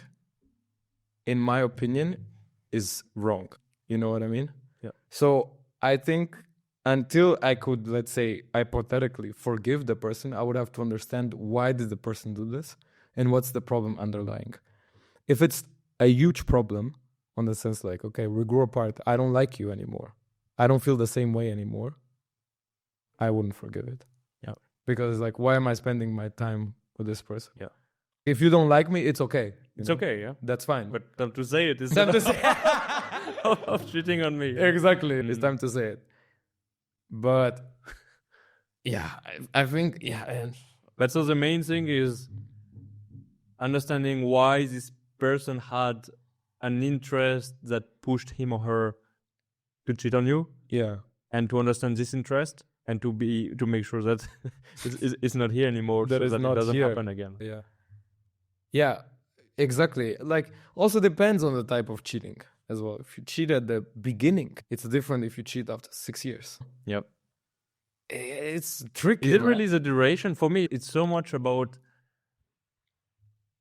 [SPEAKER 1] in my opinion, is wrong. You know what I mean?
[SPEAKER 2] Yeah.
[SPEAKER 1] So I think until I could, let's say, hypothetically forgive the person, I would have to understand why did the person do this and what's the problem underlying. If it's a huge problem, on the sense like, okay, we grew apart, I don't like you anymore, I don't feel the same way anymore, I wouldn't forgive it.
[SPEAKER 2] Yeah.
[SPEAKER 1] Because like, why am I spending my time with this person?
[SPEAKER 2] Yeah.
[SPEAKER 1] If you don't like me, it's okay.
[SPEAKER 2] It's okay, yeah.
[SPEAKER 1] That's fine.
[SPEAKER 2] But time to say it is
[SPEAKER 1] time to say
[SPEAKER 2] of cheating on me.
[SPEAKER 1] Exactly. It's time to say it. But yeah, I think, yeah.
[SPEAKER 2] But so the main thing is understanding why this person had an interest that pushed him or her to cheat on you.
[SPEAKER 1] Yeah.
[SPEAKER 2] And to understand this interest and to make sure that it's not here anymore,
[SPEAKER 1] that
[SPEAKER 2] so
[SPEAKER 1] it
[SPEAKER 2] doesn't
[SPEAKER 1] here.
[SPEAKER 2] happen again.
[SPEAKER 1] Yeah. Yeah, exactly. Like, also depends on the type of cheating. as well. If you cheat at the beginning, it's different if you cheat after 6 years.
[SPEAKER 2] Yep.
[SPEAKER 1] It's tricky.
[SPEAKER 2] Is it
[SPEAKER 1] man.
[SPEAKER 2] really the duration? For me, it's so much about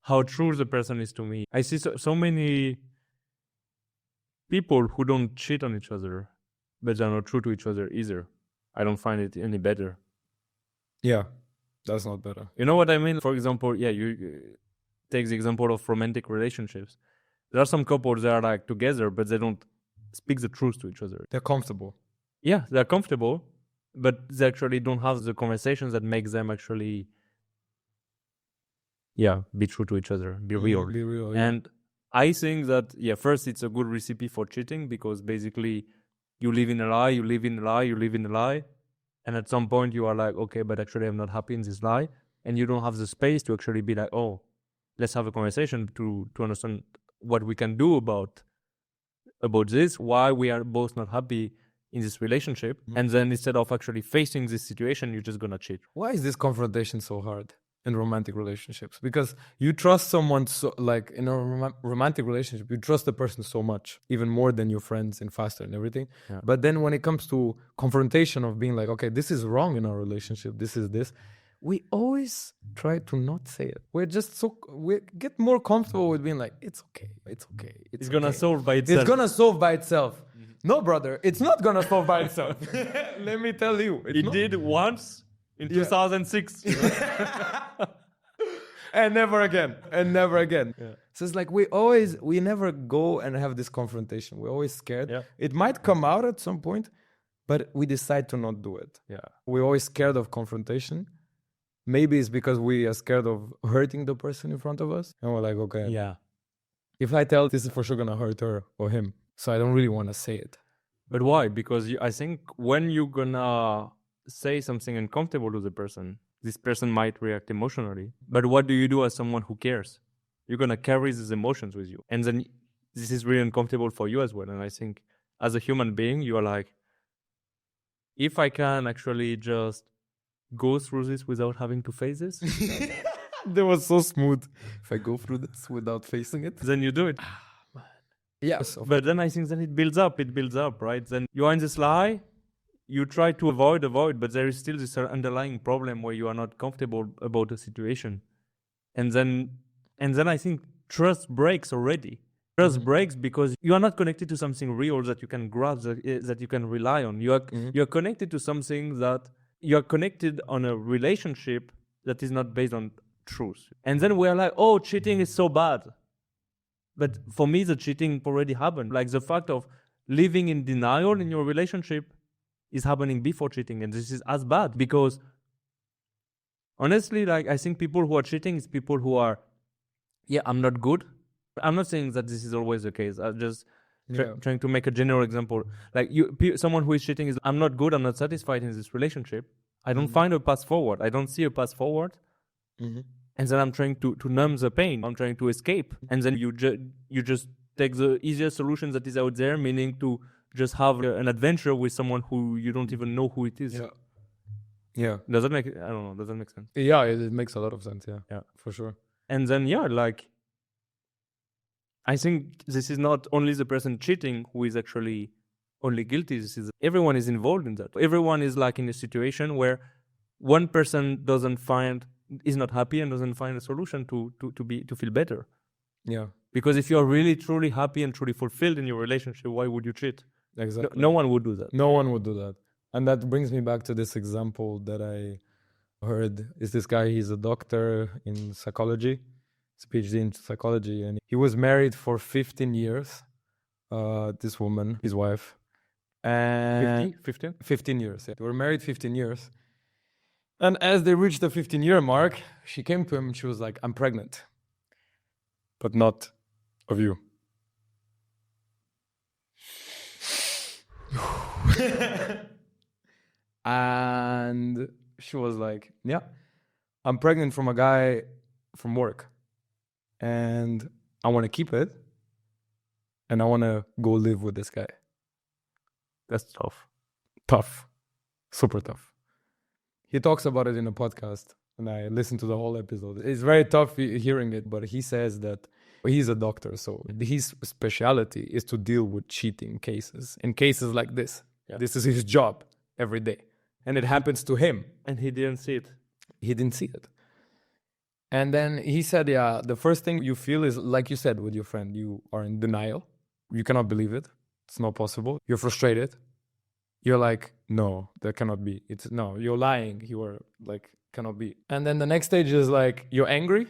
[SPEAKER 2] how true the person is to me. I see so many people who don't cheat on each other, but they're not true to each other either. I don't find it any better.
[SPEAKER 1] Yeah, that's not better.
[SPEAKER 2] You know what I mean? For example, you take the example of romantic relationships. There are some couples that are like together, but they don't speak the truth to each other.
[SPEAKER 1] They're comfortable.
[SPEAKER 2] Yeah, they're comfortable, but they actually don't have the conversations that make them actually, be true to each other, be real.
[SPEAKER 1] Be real. Yeah.
[SPEAKER 2] And I think that, first it's a good recipe for cheating because basically you live in a lie, you live in a lie, you live in a lie. And at some point you are like, okay, but actually I'm not happy in this lie. And you don't have the space to actually be like, oh, let's have a conversation to understand what we can do about this, why we are both not happy in this relationship. And then instead of actually facing this situation, you're just gonna cheat.
[SPEAKER 1] Why is this confrontation so hard in romantic relationships? Because you trust someone so, like in a romantic relationship, you trust the person so much, even more than your friends and faster and everything.
[SPEAKER 2] Yeah.
[SPEAKER 1] But then when it comes to confrontation of being like, okay, this is wrong in our relationship, this is this, we always try to not say it. We get more comfortable with being like, it's okay,
[SPEAKER 2] It's gonna solve by
[SPEAKER 1] it's
[SPEAKER 2] itself.
[SPEAKER 1] gonna solve by itself. No, brother, it's not gonna solve by itself. Let me tell you,
[SPEAKER 2] It did once in 2006.
[SPEAKER 1] and never again. Yeah. So it's like we never go and have this confrontation. We're always scared.
[SPEAKER 2] Yeah.
[SPEAKER 1] It might come out at some point, but we decide to not do it.
[SPEAKER 2] Yeah.
[SPEAKER 1] We're always scared of confrontation. Maybe it's because we are scared of hurting the person in front of us. And we're like, okay,
[SPEAKER 2] Yeah.
[SPEAKER 1] if I tell this is for sure gonna hurt her or him. So I don't really want to say it.
[SPEAKER 2] But why? Because I think when you're gonna say something uncomfortable to the person, this person might react emotionally. But what do you do as someone who cares? You're gonna carry these emotions with you. And then this is really uncomfortable for you as well. And I think as a human being, you are like, if I can actually just go through this without having to face this,
[SPEAKER 1] That was so smooth. If I go through this without facing it,
[SPEAKER 2] then you do it.
[SPEAKER 1] yeah.
[SPEAKER 2] But then I think then it builds up, right? Then you are in this lie, you try to avoid, but there is still this underlying problem where you are not comfortable about the situation. And then I think trust breaks already. Trust breaks because you are not connected to something real that you can grasp, that you can rely on. You are connected to something that you are connected on a relationship that is not based on truth. And then we are like, oh, cheating is so bad. But for me, the cheating already happened. Like the fact of living in denial in your relationship is happening before cheating. And this is as bad because honestly, like I think people who are cheating is people who are, I'm not good. I'm not saying that this is always the case. I'm just trying to make a general example. Like someone who is cheating is, I'm not good. I'm not satisfied in this relationship. I don't find a path forward. I don't see a path forward. And then I'm trying to numb the pain. I'm trying to escape. And then you just take the easiest solution that is out there, meaning to just have an adventure with someone who you don't even know who it is.
[SPEAKER 1] Yeah.
[SPEAKER 2] Does that make, I don't know, does that make sense?
[SPEAKER 1] Yeah, it makes a lot of sense. Yeah, for sure.
[SPEAKER 2] And then, like, I think this is not only the person cheating who is actually only guilty. Everyone is involved in that. Everyone is like in a situation where one person is not happy and doesn't find a solution to feel better.
[SPEAKER 1] Yeah.
[SPEAKER 2] Because if you're really truly happy and truly fulfilled in your relationship, why would you cheat?
[SPEAKER 1] Exactly.
[SPEAKER 2] No one would do that.
[SPEAKER 1] No one would do that. And that brings me back to this example that I heard. Is this guy, he's a doctor in psychology. He's a PhD in psychology. And he was married for 15 years. This woman, his wife. And 15 years. Yeah. They were married 15 years. And as they reached the 15-year mark, she came to him and she was like, I'm pregnant. But not of you. And she was like, yeah, I'm pregnant from a guy from work. And I want to keep it. And I want to go live with this guy.
[SPEAKER 2] That's tough.
[SPEAKER 1] Tough. Super tough. He talks about it in a podcast. And I listened to the whole episode. It's very tough hearing it. But he says that He's a doctor, so his specialty is to deal with cheating cases. In cases like this, this is his job every day. And it happens to him.
[SPEAKER 2] And he didn't see it.
[SPEAKER 1] He didn't see it. And then he said, yeah, the first thing you feel is, like you said with your friend, you are in denial. You cannot believe it. It's not possible. You're frustrated. You're like, no, that cannot be. No, you're lying. You are like, cannot be. And then the next stage is like, you're angry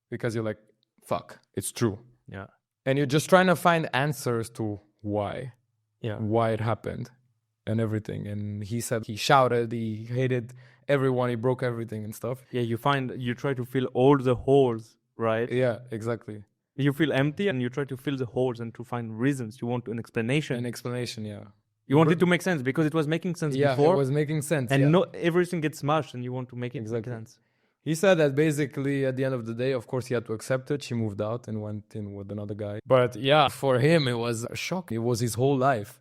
[SPEAKER 1] because you're like, fuck, it's true.
[SPEAKER 2] Yeah.
[SPEAKER 1] And you're just trying to find answers to why.
[SPEAKER 2] Yeah.
[SPEAKER 1] Why it happened and everything. And he said he shouted, he hated everyone, he broke everything and stuff.
[SPEAKER 2] Yeah, you try to fill all the holes, right?
[SPEAKER 1] Yeah, exactly.
[SPEAKER 2] You feel empty and you try to fill the holes and to find reasons. You want an explanation.
[SPEAKER 1] An explanation, yeah.
[SPEAKER 2] You want it to make sense because it was making sense before.
[SPEAKER 1] Yeah, it was making sense.
[SPEAKER 2] And not everything gets smashed and you want to make it make sense.
[SPEAKER 1] He said that basically at the end of the day, of course, he had to accept it. She moved out and went in with another guy. But yeah, for him, it was a shock. It was his whole life.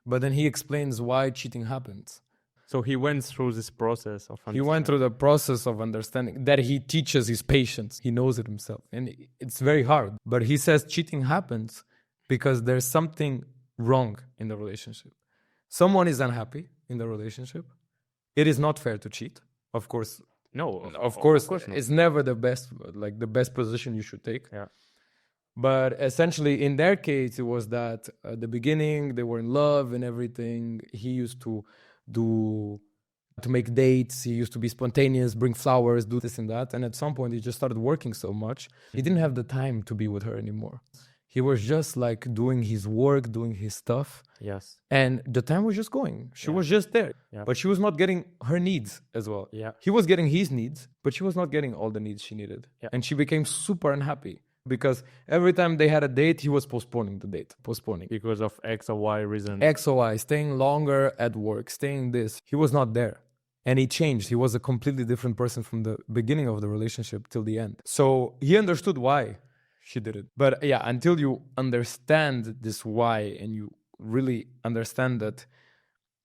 [SPEAKER 1] But then he explains why cheating happens.
[SPEAKER 2] So he went through this process of understanding.
[SPEAKER 1] He went through the process of understanding that he teaches his patients. He knows it himself. And it's very hard. But he says cheating happens because there's something wrong in the relationship. Someone is unhappy in the relationship. It is not fair to cheat. Of course.
[SPEAKER 2] No,
[SPEAKER 1] of course
[SPEAKER 2] not.
[SPEAKER 1] It's never the best position you should take.
[SPEAKER 2] Yeah.
[SPEAKER 1] But essentially, in their case, it was that at the beginning, they were in love and everything. He used to make dates. He used to be spontaneous, bring flowers, do this and that. And at some point, he just started working so much. He didn't have the time to be with her anymore. He was just like doing his work, doing his stuff.
[SPEAKER 2] Yes.
[SPEAKER 1] And the time was just going. She was just there.
[SPEAKER 2] Yeah.
[SPEAKER 1] But she was not getting her needs as well.
[SPEAKER 2] Yeah.
[SPEAKER 1] He was getting his needs, but she was not getting all the needs she needed.
[SPEAKER 2] Yeah.
[SPEAKER 1] And she became super unhappy because every time they had a date, he was postponing the date.
[SPEAKER 2] Because of X or Y reason.
[SPEAKER 1] X or Y, staying longer at work, staying this. He was not there. And he changed. He was a completely different person from the beginning of the relationship till the end. So he understood why she did it. But yeah, until you understand this why and you really understand that,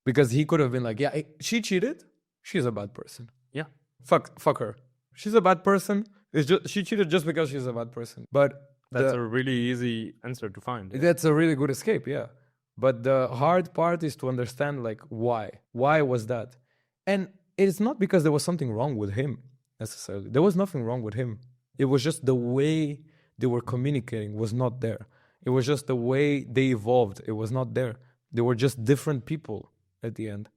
[SPEAKER 1] because he could have been like, yeah, she cheated. She's a bad person.
[SPEAKER 2] Yeah.
[SPEAKER 1] Fuck her. She's a bad person. She cheated just because she's a bad person. But
[SPEAKER 2] that's a really easy answer to find. Yeah.
[SPEAKER 1] That's a really good escape, yeah. But the hard part is to understand like why. Why was that? And it's not because there was something wrong with him necessarily. There was nothing wrong with him. It was just the way they were communicating was not there. It was just the way they evolved. It was not there. They were just different people at the end.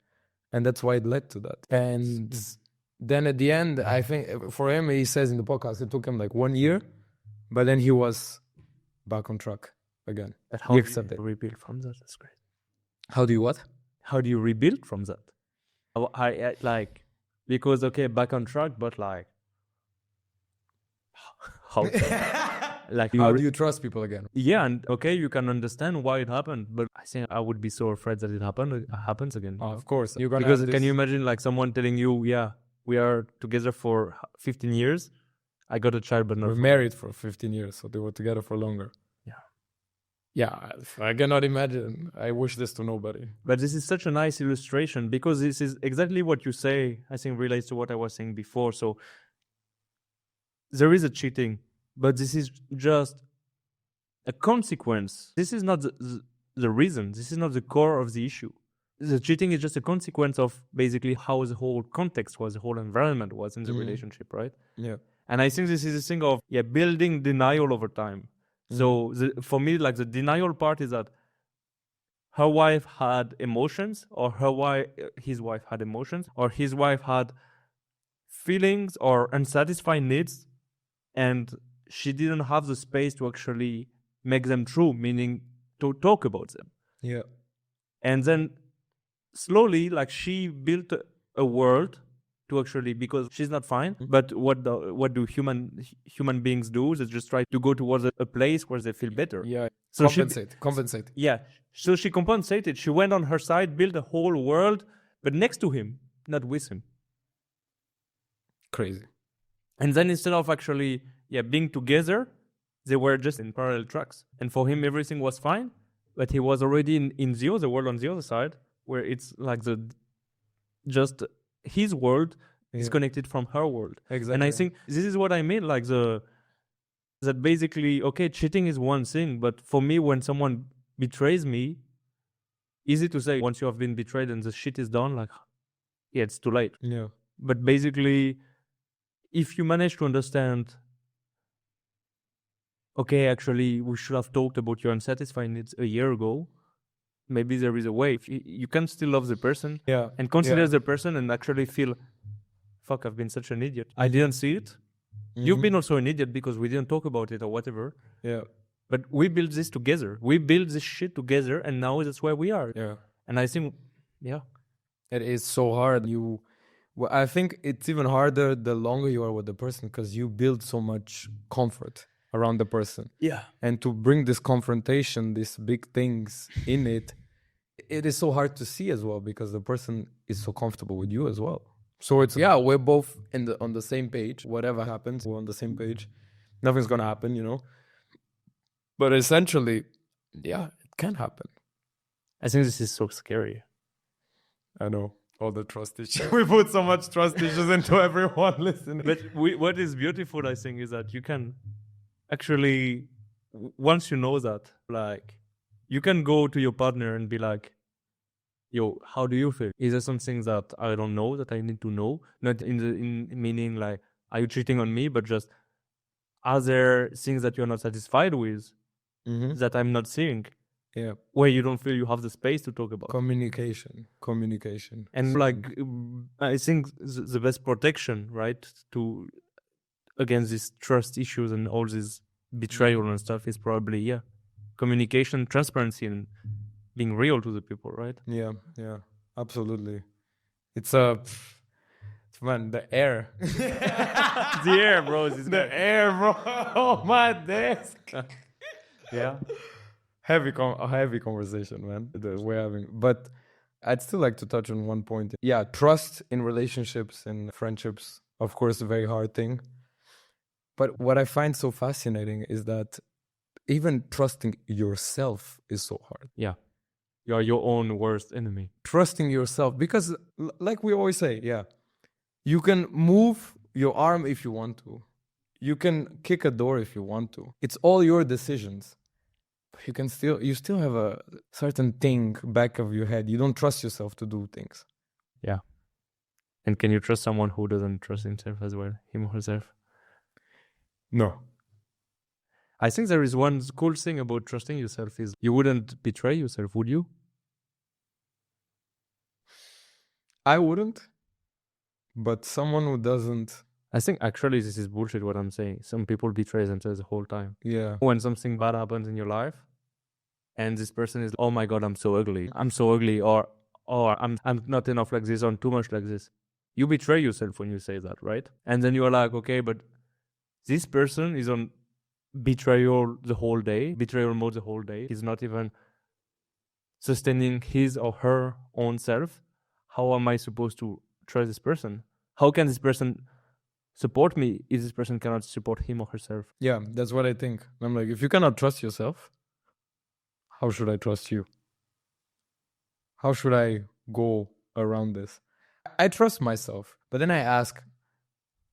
[SPEAKER 1] And that's why it led to that. And then at the end, I think for him, he says in the podcast, it took him like 1 year, but then he was back on track again.
[SPEAKER 2] But how do you rebuild from that? That's great.
[SPEAKER 1] How do you what?
[SPEAKER 2] How do you rebuild from that? I like, because, okay, back on track, but like, how? Like,
[SPEAKER 1] how do you trust people again?
[SPEAKER 2] Yeah, and okay, you can understand why it happened, but I think I would be so afraid that it happens again.
[SPEAKER 1] Oh, of course.
[SPEAKER 2] Because can you imagine like someone telling you, yeah, we are together for 15 years. I got a child, but not.
[SPEAKER 1] We're married for 15 years, so they were together for longer.
[SPEAKER 2] Yeah.
[SPEAKER 1] Yeah, I cannot imagine. I wish this to nobody.
[SPEAKER 2] But this is such a nice illustration because this is exactly what you say, I think relates to what I was saying before. So there is a cheating, but this is just a consequence. This is not the reason. This is not the core of the issue. The cheating is just a consequence of basically how the whole context was, the whole environment was in the relationship, right?
[SPEAKER 1] Yeah.
[SPEAKER 2] And I think this is a thing of building denial over time. So for me, like the denial part is that her wife had emotions, or his wife had emotions, or his wife had feelings or unsatisfied needs, and she didn't have the space to actually make them true, meaning to talk about them.
[SPEAKER 1] Yeah.
[SPEAKER 2] And then slowly, like, she built a world to actually, because she's not fine, but what do human beings do? They just try to go towards a place where they feel better.
[SPEAKER 1] Yeah.
[SPEAKER 2] So
[SPEAKER 1] compensate.
[SPEAKER 2] Yeah. So she compensated. She went on her side, built a whole world, but next to him, not with him.
[SPEAKER 1] Crazy.
[SPEAKER 2] And then instead of actually being together, they were just in parallel tracks. And for him, everything was fine, but he was already in the other world on the other side, where it's like just his world is connected from her world.
[SPEAKER 1] Exactly.
[SPEAKER 2] And I think this is what I mean, like That basically, okay, cheating is one thing, but for me, when someone betrays me, easy to say once you have been betrayed and the shit is done, like, yeah, it's too late.
[SPEAKER 1] Yeah.
[SPEAKER 2] But basically, if you manage to understand, okay, actually, we should have talked about your unsatisfied needs a year ago, maybe there is a way. If you can still love the person
[SPEAKER 1] Yeah.
[SPEAKER 2] and consider
[SPEAKER 1] Yeah.
[SPEAKER 2] the person and actually feel, fuck, I've been such an idiot. I didn't see it. You've been also an idiot because we didn't talk about it or whatever.
[SPEAKER 1] Yeah.
[SPEAKER 2] But we built this together. We built this shit together, and now that's where we are.
[SPEAKER 1] Yeah.
[SPEAKER 2] And I think, yeah,
[SPEAKER 1] It is so hard. Well, I think it's even harder the longer you are with the person because you build so much comfort around the person.
[SPEAKER 2] yeah,
[SPEAKER 1] And to bring this confrontation, these big things in it, it is so hard to see as well because the person is so comfortable with you as well. So it's, yeah, we're both on the same page. Whatever happens, we're on the same page. Nothing's gonna happen, you know. But essentially, yeah, it can happen.
[SPEAKER 2] I think this is so scary.
[SPEAKER 1] I know. All the trust issues. We put so much trust issues into everyone listening.
[SPEAKER 2] But what is beautiful, I think, is that you can actually, once you know that, like, you can go to your partner and be like, yo, how do you feel? Is there something that I don't know that I need to know? Not in meaning like, are you cheating on me? But just, are there things that you're not satisfied with that I'm not seeing?
[SPEAKER 1] Yeah.
[SPEAKER 2] Where you don't feel you have the space to talk about.
[SPEAKER 1] Communication.
[SPEAKER 2] And like, I think the best protection, right, to against these trust issues and all this betrayal and stuff is probably, yeah, communication, transparency, and being real to the people, right?
[SPEAKER 1] Yeah, yeah, absolutely. It's man, the air.
[SPEAKER 2] The air, bro.
[SPEAKER 1] The air, bro. Oh, my desk.
[SPEAKER 2] Yeah.
[SPEAKER 1] A heavy conversation, man. That we're having. But I'd still like to touch on one point. Yeah, trust in relationships and friendships, of course, a very hard thing. But what I find so fascinating is that even trusting yourself is so hard.
[SPEAKER 2] Yeah. You are your own worst enemy.
[SPEAKER 1] Trusting yourself, because like we always say, yeah, you can move your arm if you want to. You can kick a door if you want to. It's all your decisions. But you still have a certain thing back of your head. You don't trust yourself to do things.
[SPEAKER 2] Yeah. And can you trust someone who doesn't trust himself as well, him or herself?
[SPEAKER 1] No.
[SPEAKER 2] I think there is one cool thing about trusting yourself is you wouldn't betray yourself, would you?
[SPEAKER 1] I wouldn't. But someone who doesn't.
[SPEAKER 2] I think actually this is bullshit what I'm saying. Some people betray themselves the whole time.
[SPEAKER 1] Yeah.
[SPEAKER 2] When something bad happens in your life and this person is, oh my God, I'm so ugly. I'm so ugly, or I'm not enough like this, or I'm too much like this. You betray yourself when you say that, right? And then you are like, okay, but this person is on betrayal mode the whole day. He's not even sustaining his or her own self. How am I supposed to trust this person? How can this person support me if this person cannot support him or herself?
[SPEAKER 1] Yeah, that's what I think. I'm like, if you cannot trust yourself, how should I trust you? How should I go around this? I trust myself, but then I ask,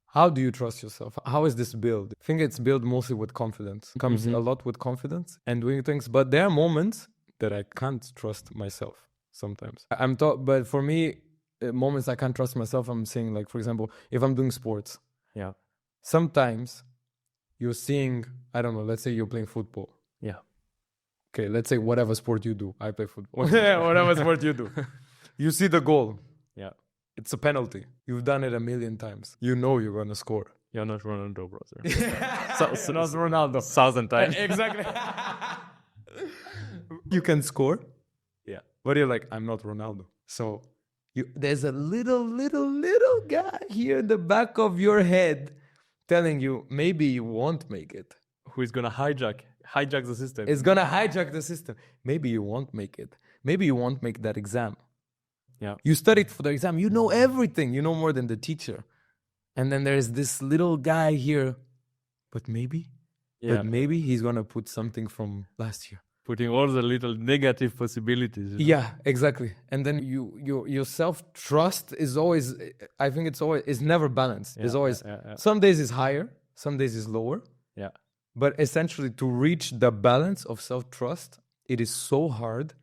[SPEAKER 1] how do you trust yourself? How is this built? I think it's built mostly with confidence. It comes a lot with confidence and doing things, but there are moments that I can't trust myself sometimes. But for me, moments I can't trust myself, I'm saying, like, for example, if I'm doing sports,
[SPEAKER 2] Yeah.
[SPEAKER 1] sometimes you're seeing, I don't know, let's say you're playing football.
[SPEAKER 2] Yeah.
[SPEAKER 1] Okay, let's say whatever sport you do. I play football. Whatever sport you do. You see the goal.
[SPEAKER 2] Yeah.
[SPEAKER 1] It's a penalty. You've done it 1,000,000 times. You know you're going to score.
[SPEAKER 2] You're not Ronaldo, brother.
[SPEAKER 1] Not Ronaldo.
[SPEAKER 2] 1,000 times.
[SPEAKER 1] Exactly. You can score.
[SPEAKER 2] Yeah.
[SPEAKER 1] But you're like, I'm not Ronaldo. So there's a little guy here in the back of your head telling you maybe you won't make it.
[SPEAKER 2] Who is gonna hijack the system?
[SPEAKER 1] It's gonna hijack the system. Maybe you won't make it. Maybe you won't make that exam.
[SPEAKER 2] Yeah.
[SPEAKER 1] You studied for the exam. You know everything. You know more than the teacher. And then there's this little guy here. But maybe he's gonna put something from last year.
[SPEAKER 2] Putting all the little negative possibilities. You know?
[SPEAKER 1] Yeah, exactly. And then your self-trust is always, I think it's never balanced. It's always, some days is higher, some days is lower.
[SPEAKER 2] Yeah.
[SPEAKER 1] But essentially, to reach the balance of self-trust, it is so hard,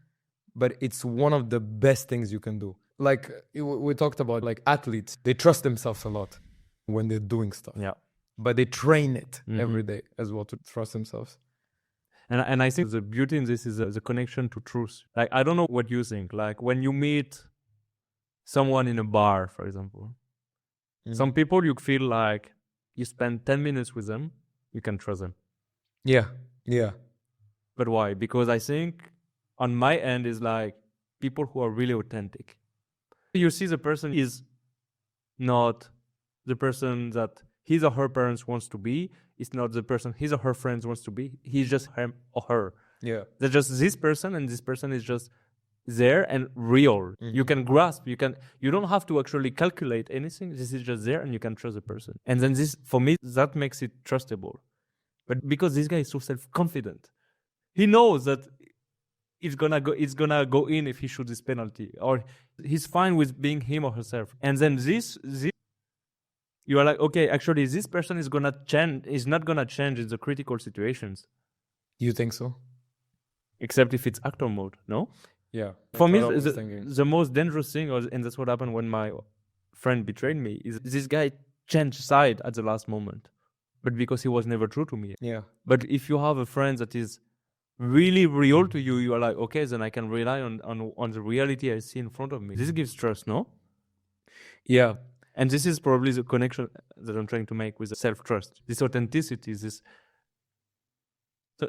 [SPEAKER 1] but it's one of the best things you can do. Like we talked about, like athletes, they trust themselves a lot when they're doing stuff.
[SPEAKER 2] Yeah.
[SPEAKER 1] But they train it every day as well to trust themselves.
[SPEAKER 2] And I think the beauty in this is the connection to truth. Like, I don't know what you think. Like, when you meet someone in a bar, for example, some people you feel like you spend 10 minutes with them, you can trust them.
[SPEAKER 1] Yeah, yeah.
[SPEAKER 2] But why? Because I think on my end is like people who are really authentic. You see the person is not the person that his or her parents wants to be. It's not the person his or her friends wants to be. He's just him or her.
[SPEAKER 1] Yeah.
[SPEAKER 2] They're just this person, and this person is just there and real. You can grasp. You don't have to actually calculate anything. This is just there, and you can trust the person. And then this, for me, that makes it trustable. But because this guy is so self-confident, he knows that it's gonna go in if he shoots this penalty, or he's fine with being him or herself. And then this you are like, okay, actually, this person is gonna change. Is not gonna change in the critical situations.
[SPEAKER 1] You think so?
[SPEAKER 2] Except if it's actor mode, no?
[SPEAKER 1] Yeah.
[SPEAKER 2] For me, the most dangerous thing, and that's what happened when my friend betrayed me, is this guy changed side at the last moment, but because he was never true to me.
[SPEAKER 1] Yeah.
[SPEAKER 2] But if you have a friend that is really real to you, you are like, okay, then I can rely on the reality I see in front of me. This gives trust, no?
[SPEAKER 1] Yeah.
[SPEAKER 2] And this is probably the connection that I'm trying to make with self-trust. This authenticity,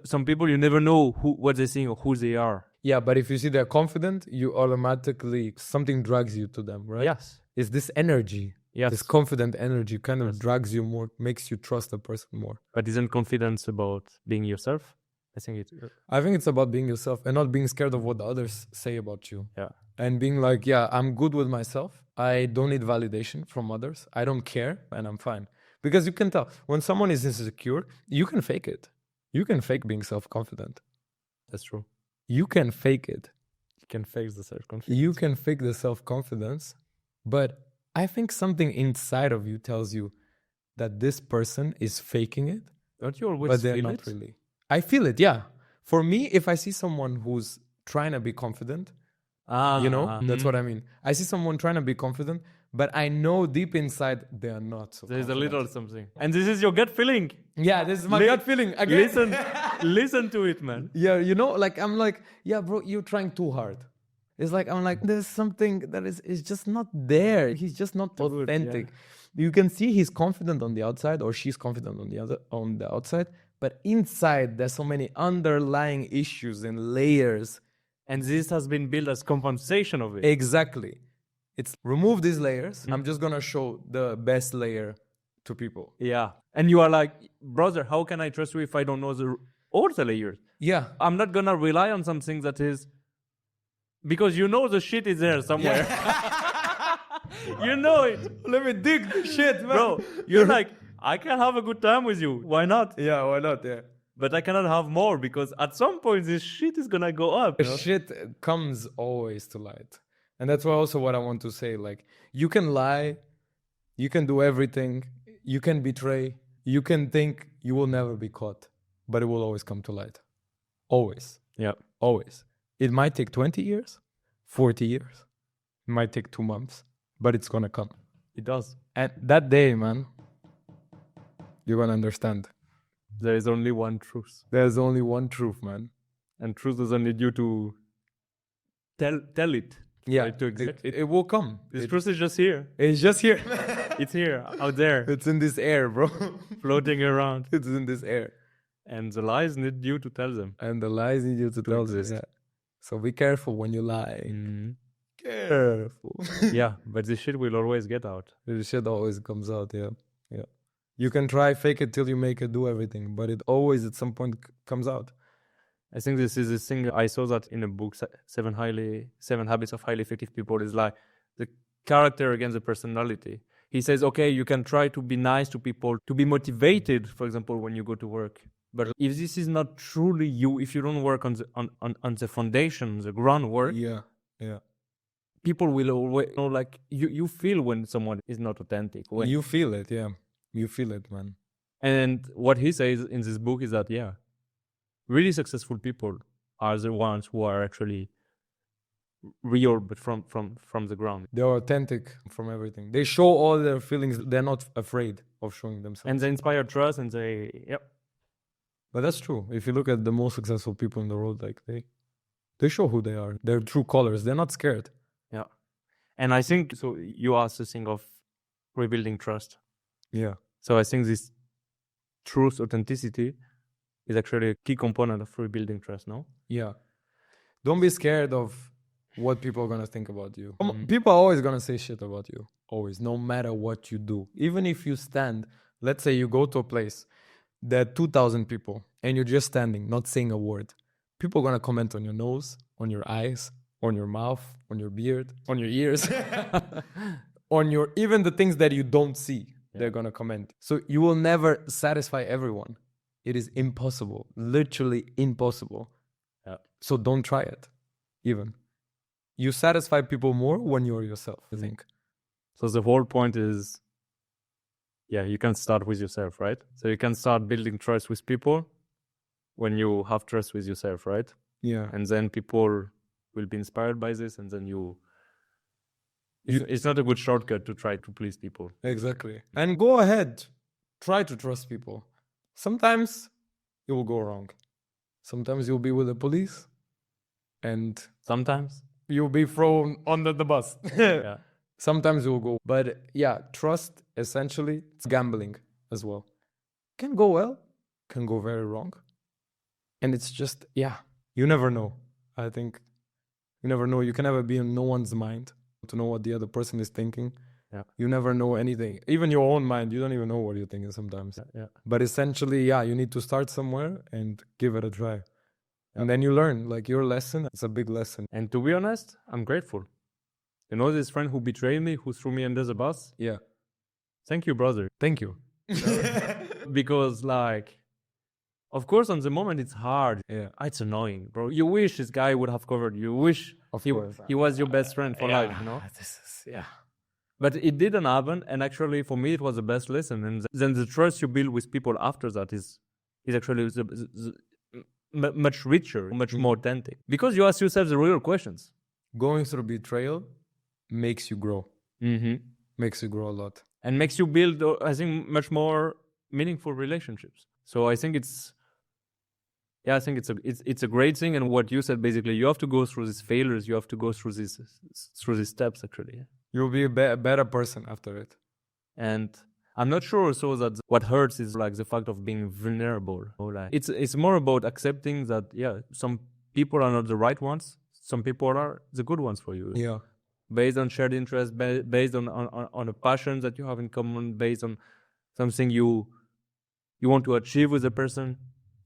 [SPEAKER 2] some people, you never know what they're saying or who they are.
[SPEAKER 1] Yeah, but if you see they're confident, you automatically, something drags you to them, right?
[SPEAKER 2] Yes.
[SPEAKER 1] It's this energy.
[SPEAKER 2] Yes.
[SPEAKER 1] This confident energy kind of drags you more, makes you trust a person more.
[SPEAKER 2] But isn't confidence about being yourself? I think
[SPEAKER 1] it's about being yourself and not being scared of what the others say about you.
[SPEAKER 2] Yeah.
[SPEAKER 1] And being like, yeah, I'm good with myself. I don't need validation from others. I don't care, and I'm fine. Because you can tell when someone is insecure, you can fake it. You can fake being self-confident.
[SPEAKER 2] That's true.
[SPEAKER 1] You can fake it.
[SPEAKER 2] You can fake the self-confidence.
[SPEAKER 1] You can fake the self-confidence, but I think something inside of you tells you that this person is faking it.
[SPEAKER 2] Don't you always
[SPEAKER 1] but they're
[SPEAKER 2] feel
[SPEAKER 1] not
[SPEAKER 2] it?
[SPEAKER 1] Really. I feel it, yeah. For me, if I see someone who's trying to be confident, that's what I mean. I see someone trying to be confident, but I know deep inside they are not so
[SPEAKER 2] There's
[SPEAKER 1] confident.
[SPEAKER 2] a little something. And this is your gut feeling.
[SPEAKER 1] Yeah, this is my gut feeling. Again.
[SPEAKER 2] Listen to it, man.
[SPEAKER 1] Yeah, I'm like, yeah, bro, you're trying too hard. It's like, I'm like, there's something that is just not there. He's just not authentic. Yeah. You can see he's confident on the outside, or she's confident on the outside, but inside there's so many underlying issues and layers.
[SPEAKER 2] And this has been built as compensation of it.
[SPEAKER 1] Exactly. It's remove these layers. I'm just gonna show the best layer to people.
[SPEAKER 2] Yeah. And you are like, brother, how can I trust you if I don't know all the layers?
[SPEAKER 1] Yeah.
[SPEAKER 2] I'm not gonna rely on something that is, because you know the shit is there somewhere. Yeah. You know it.
[SPEAKER 1] Let me dig the shit, man.
[SPEAKER 2] Bro, you're like, I can have a good time with you. Why not?
[SPEAKER 1] Yeah, why not? Yeah.
[SPEAKER 2] But I cannot have more, because at some point this shit is gonna go up.
[SPEAKER 1] Shit comes always to light. And that's also what I want to say. Like, you can lie, you can do everything, you can betray, you can think you will never be caught, but it will always come to light. Always.
[SPEAKER 2] Yeah.
[SPEAKER 1] Always. It might take 20 years, 40 years. It might take 2 months, but it's gonna come.
[SPEAKER 2] It does.
[SPEAKER 1] And that day, man, you're gonna understand.
[SPEAKER 2] There is only one truth.
[SPEAKER 1] There's only one truth, man.
[SPEAKER 2] And truth doesn't need you to tell it.
[SPEAKER 1] Yeah,
[SPEAKER 2] to exist.
[SPEAKER 1] It will come.
[SPEAKER 2] This truth is just here.
[SPEAKER 1] It's just here.
[SPEAKER 2] It's here, out there.
[SPEAKER 1] It's in this air, bro.
[SPEAKER 2] Floating around.
[SPEAKER 1] It's in this air.
[SPEAKER 2] And the lies need you to tell them.
[SPEAKER 1] And the lies need you to tell them. Yeah. So be careful when you lie. Careful.
[SPEAKER 2] Yeah, but this shit will always get out.
[SPEAKER 1] The shit always comes out, yeah. Yeah. You can try fake it till you make it, do everything, but it always at some point comes out.
[SPEAKER 2] I think this is a thing, I saw that in a book, Seven Habits of Highly Effective People, is like the character against the personality. He says, okay, you can try to be nice to people, to be motivated, for example, when you go to work. But if this is not truly you, if you don't work on the foundation, the groundwork,
[SPEAKER 1] yeah,
[SPEAKER 2] people will always, you feel when someone is not authentic.
[SPEAKER 1] You feel it, yeah. You feel it, man.
[SPEAKER 2] And what he says in this book is that, yeah, really successful people are the ones who are actually real, but from the ground.
[SPEAKER 1] They're authentic from everything. They show all their feelings. They're not afraid of showing themselves.
[SPEAKER 2] And they inspire trust, and they, yep.
[SPEAKER 1] But that's true. If you look at the most successful people in the world, like they show who they are. Their true colors. They're not scared.
[SPEAKER 2] Yeah. And I think, so you asked the thing of rebuilding trust.
[SPEAKER 1] Yeah.
[SPEAKER 2] So I think this truth, authenticity is actually a key component of rebuilding trust, no?
[SPEAKER 1] Yeah. Don't be scared of what people are going to think about you. People are always going to say shit about you. Always. No matter what you do. Even if you stand, let's say you go to a place, there are 2,000 people and you're just standing, not saying a word. People are going to comment on your nose, on your eyes, on your mouth, on your beard, on your ears, on your, even the things that you don't see, they're going to comment. So you will never satisfy everyone. It is impossible, literally impossible.
[SPEAKER 2] Yeah.
[SPEAKER 1] So don't try it, even. You satisfy people more when you're yourself, I think.
[SPEAKER 2] So the whole point is, yeah, you can start with yourself, right? So you can start building trust with people when you have trust with yourself, right?
[SPEAKER 1] Yeah.
[SPEAKER 2] And then people will be inspired by this, and then it's not a good shortcut to try to please people.
[SPEAKER 1] Exactly. And go ahead. Try to trust people. Sometimes it will go wrong. Sometimes you'll be with the police and
[SPEAKER 2] Sometimes.
[SPEAKER 1] you'll be thrown under the bus.
[SPEAKER 2] Yeah.
[SPEAKER 1] Sometimes you'll go. But yeah, trust, essentially, it's gambling as well. Can go well, can go very wrong. And it's just, yeah, you never know. I think you never know. You can never be in no one's mind to know what the other person is thinking.
[SPEAKER 2] Yeah.
[SPEAKER 1] You never know anything. Even your own mind, you don't even know what you're thinking sometimes.
[SPEAKER 2] Yeah.
[SPEAKER 1] But essentially, yeah, you need to start somewhere and give it a try. And then you learn, like your lesson, it's a big lesson.
[SPEAKER 2] And to be honest, I'm grateful. You know this friend who betrayed me, who threw me under the bus?
[SPEAKER 1] Yeah.
[SPEAKER 2] Thank you, brother.
[SPEAKER 1] Thank you.
[SPEAKER 2] Because, like, of course, on the moment it's hard.
[SPEAKER 1] Yeah.
[SPEAKER 2] It's annoying, bro. You wish this guy would have covered you. You wish
[SPEAKER 1] Of course.
[SPEAKER 2] he was your best friend for life, you know?
[SPEAKER 1] This is, yeah.
[SPEAKER 2] But it didn't happen, and actually, for me, it was the best lesson. And then the trust you build with people after that is actually much richer, much more authentic. Because you ask yourself the real questions.
[SPEAKER 1] Going through betrayal makes you grow.
[SPEAKER 2] Mm-hmm.
[SPEAKER 1] Makes you grow a lot.
[SPEAKER 2] And makes you build, I think, much more meaningful relationships. So I think it's a great thing. And what you said, basically, you have to go through these failures. You have to go through these steps, actually.
[SPEAKER 1] You'll be a better person after it.
[SPEAKER 2] And I'm not sure also that what hurts is like the fact of being vulnerable. Or like it's more about accepting that, yeah, some people are not the right ones. Some people are the good ones for you.
[SPEAKER 1] Yeah.
[SPEAKER 2] Based on shared interests, based on a passion that you have in common, based on something you want to achieve with a person,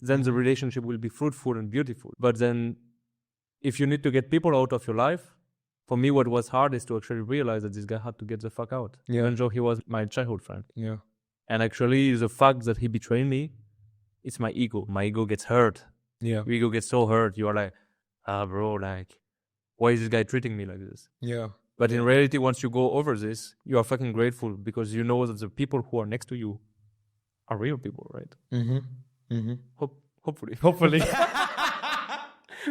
[SPEAKER 2] then the relationship will be fruitful and beautiful. But then if you need to get people out of your life, for me, what was hard is to actually realize that this guy had to get the fuck out.
[SPEAKER 1] Yeah.
[SPEAKER 2] Even though he was my childhood friend.
[SPEAKER 1] Yeah.
[SPEAKER 2] And actually, the fact that he betrayed me, it's my ego. My ego gets hurt.
[SPEAKER 1] Yeah.
[SPEAKER 2] Your ego gets so hurt. You are like, bro, like, why is this guy treating me like this?
[SPEAKER 1] Yeah.
[SPEAKER 2] But in reality, once you go over this, you are fucking grateful because you know that the people who are next to you are real people, right?
[SPEAKER 1] Mm-hmm. Mm-hmm.
[SPEAKER 2] Hopefully. Hopefully.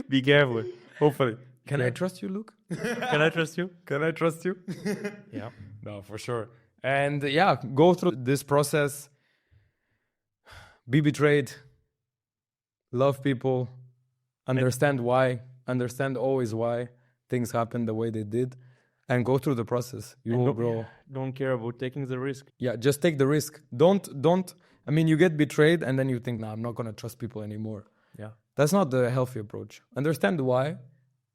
[SPEAKER 2] Be careful. Hopefully.
[SPEAKER 1] Can I trust you, Luke?
[SPEAKER 2] Can I trust you?
[SPEAKER 1] Can I trust you?
[SPEAKER 2] Yeah.
[SPEAKER 1] No, for sure. And yeah, go through this process. Be betrayed. Love people. Understand why. Understand always why things happen the way they did. And go through the process.
[SPEAKER 2] Don't care about taking the risk.
[SPEAKER 1] Yeah, just take the risk. Don't. I mean, you get betrayed and then you think, I'm not going to trust people anymore.
[SPEAKER 2] Yeah.
[SPEAKER 1] That's not the healthy approach. Understand why.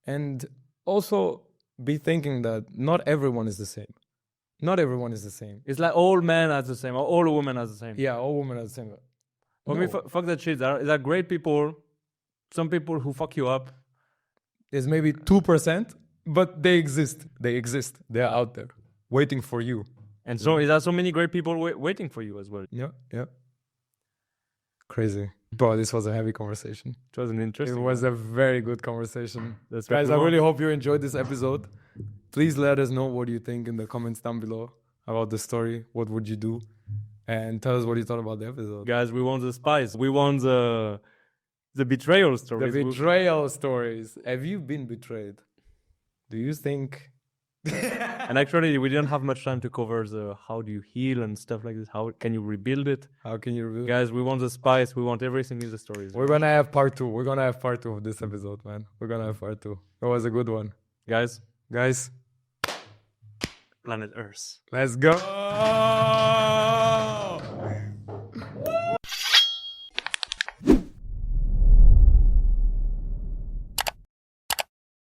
[SPEAKER 1] And also be thinking that not everyone is the same. Not everyone is the same.
[SPEAKER 2] It's like all men are the same, or all women are the same.
[SPEAKER 1] Yeah, all women are the same.
[SPEAKER 2] For me, fuck that shit. There are great people, some people who fuck you up.
[SPEAKER 1] There's maybe 2%, but they exist. They exist. They're out there waiting for you.
[SPEAKER 2] And so there are so many great people waiting for you as well.
[SPEAKER 1] Yeah, yeah. Crazy. Bro, this was a heavy conversation.
[SPEAKER 2] It was an interesting
[SPEAKER 1] It was a very good conversation.
[SPEAKER 2] That's
[SPEAKER 1] Guys, I
[SPEAKER 2] right.
[SPEAKER 1] really hope you enjoyed this episode. Please let us know what you think in the comments down below about the story. What would you do? And tell us what you thought about the episode.
[SPEAKER 2] Guys, we want the spice. We want the betrayal
[SPEAKER 1] The
[SPEAKER 2] stories.
[SPEAKER 1] betrayal stories. Have you been betrayed? Do you think?
[SPEAKER 2] And actually, we didn't have much time to cover the how do you heal and stuff like this. How can you rebuild it?
[SPEAKER 1] How can you reveal?
[SPEAKER 2] Guys, we want the spice. We want everything in the stories.
[SPEAKER 1] We're gonna have part 2. We're gonna have part 2 of this episode, man. We're gonna have part 2. That was a good one,
[SPEAKER 2] Guys,
[SPEAKER 1] guys.
[SPEAKER 2] planet Earth.
[SPEAKER 1] Let's go.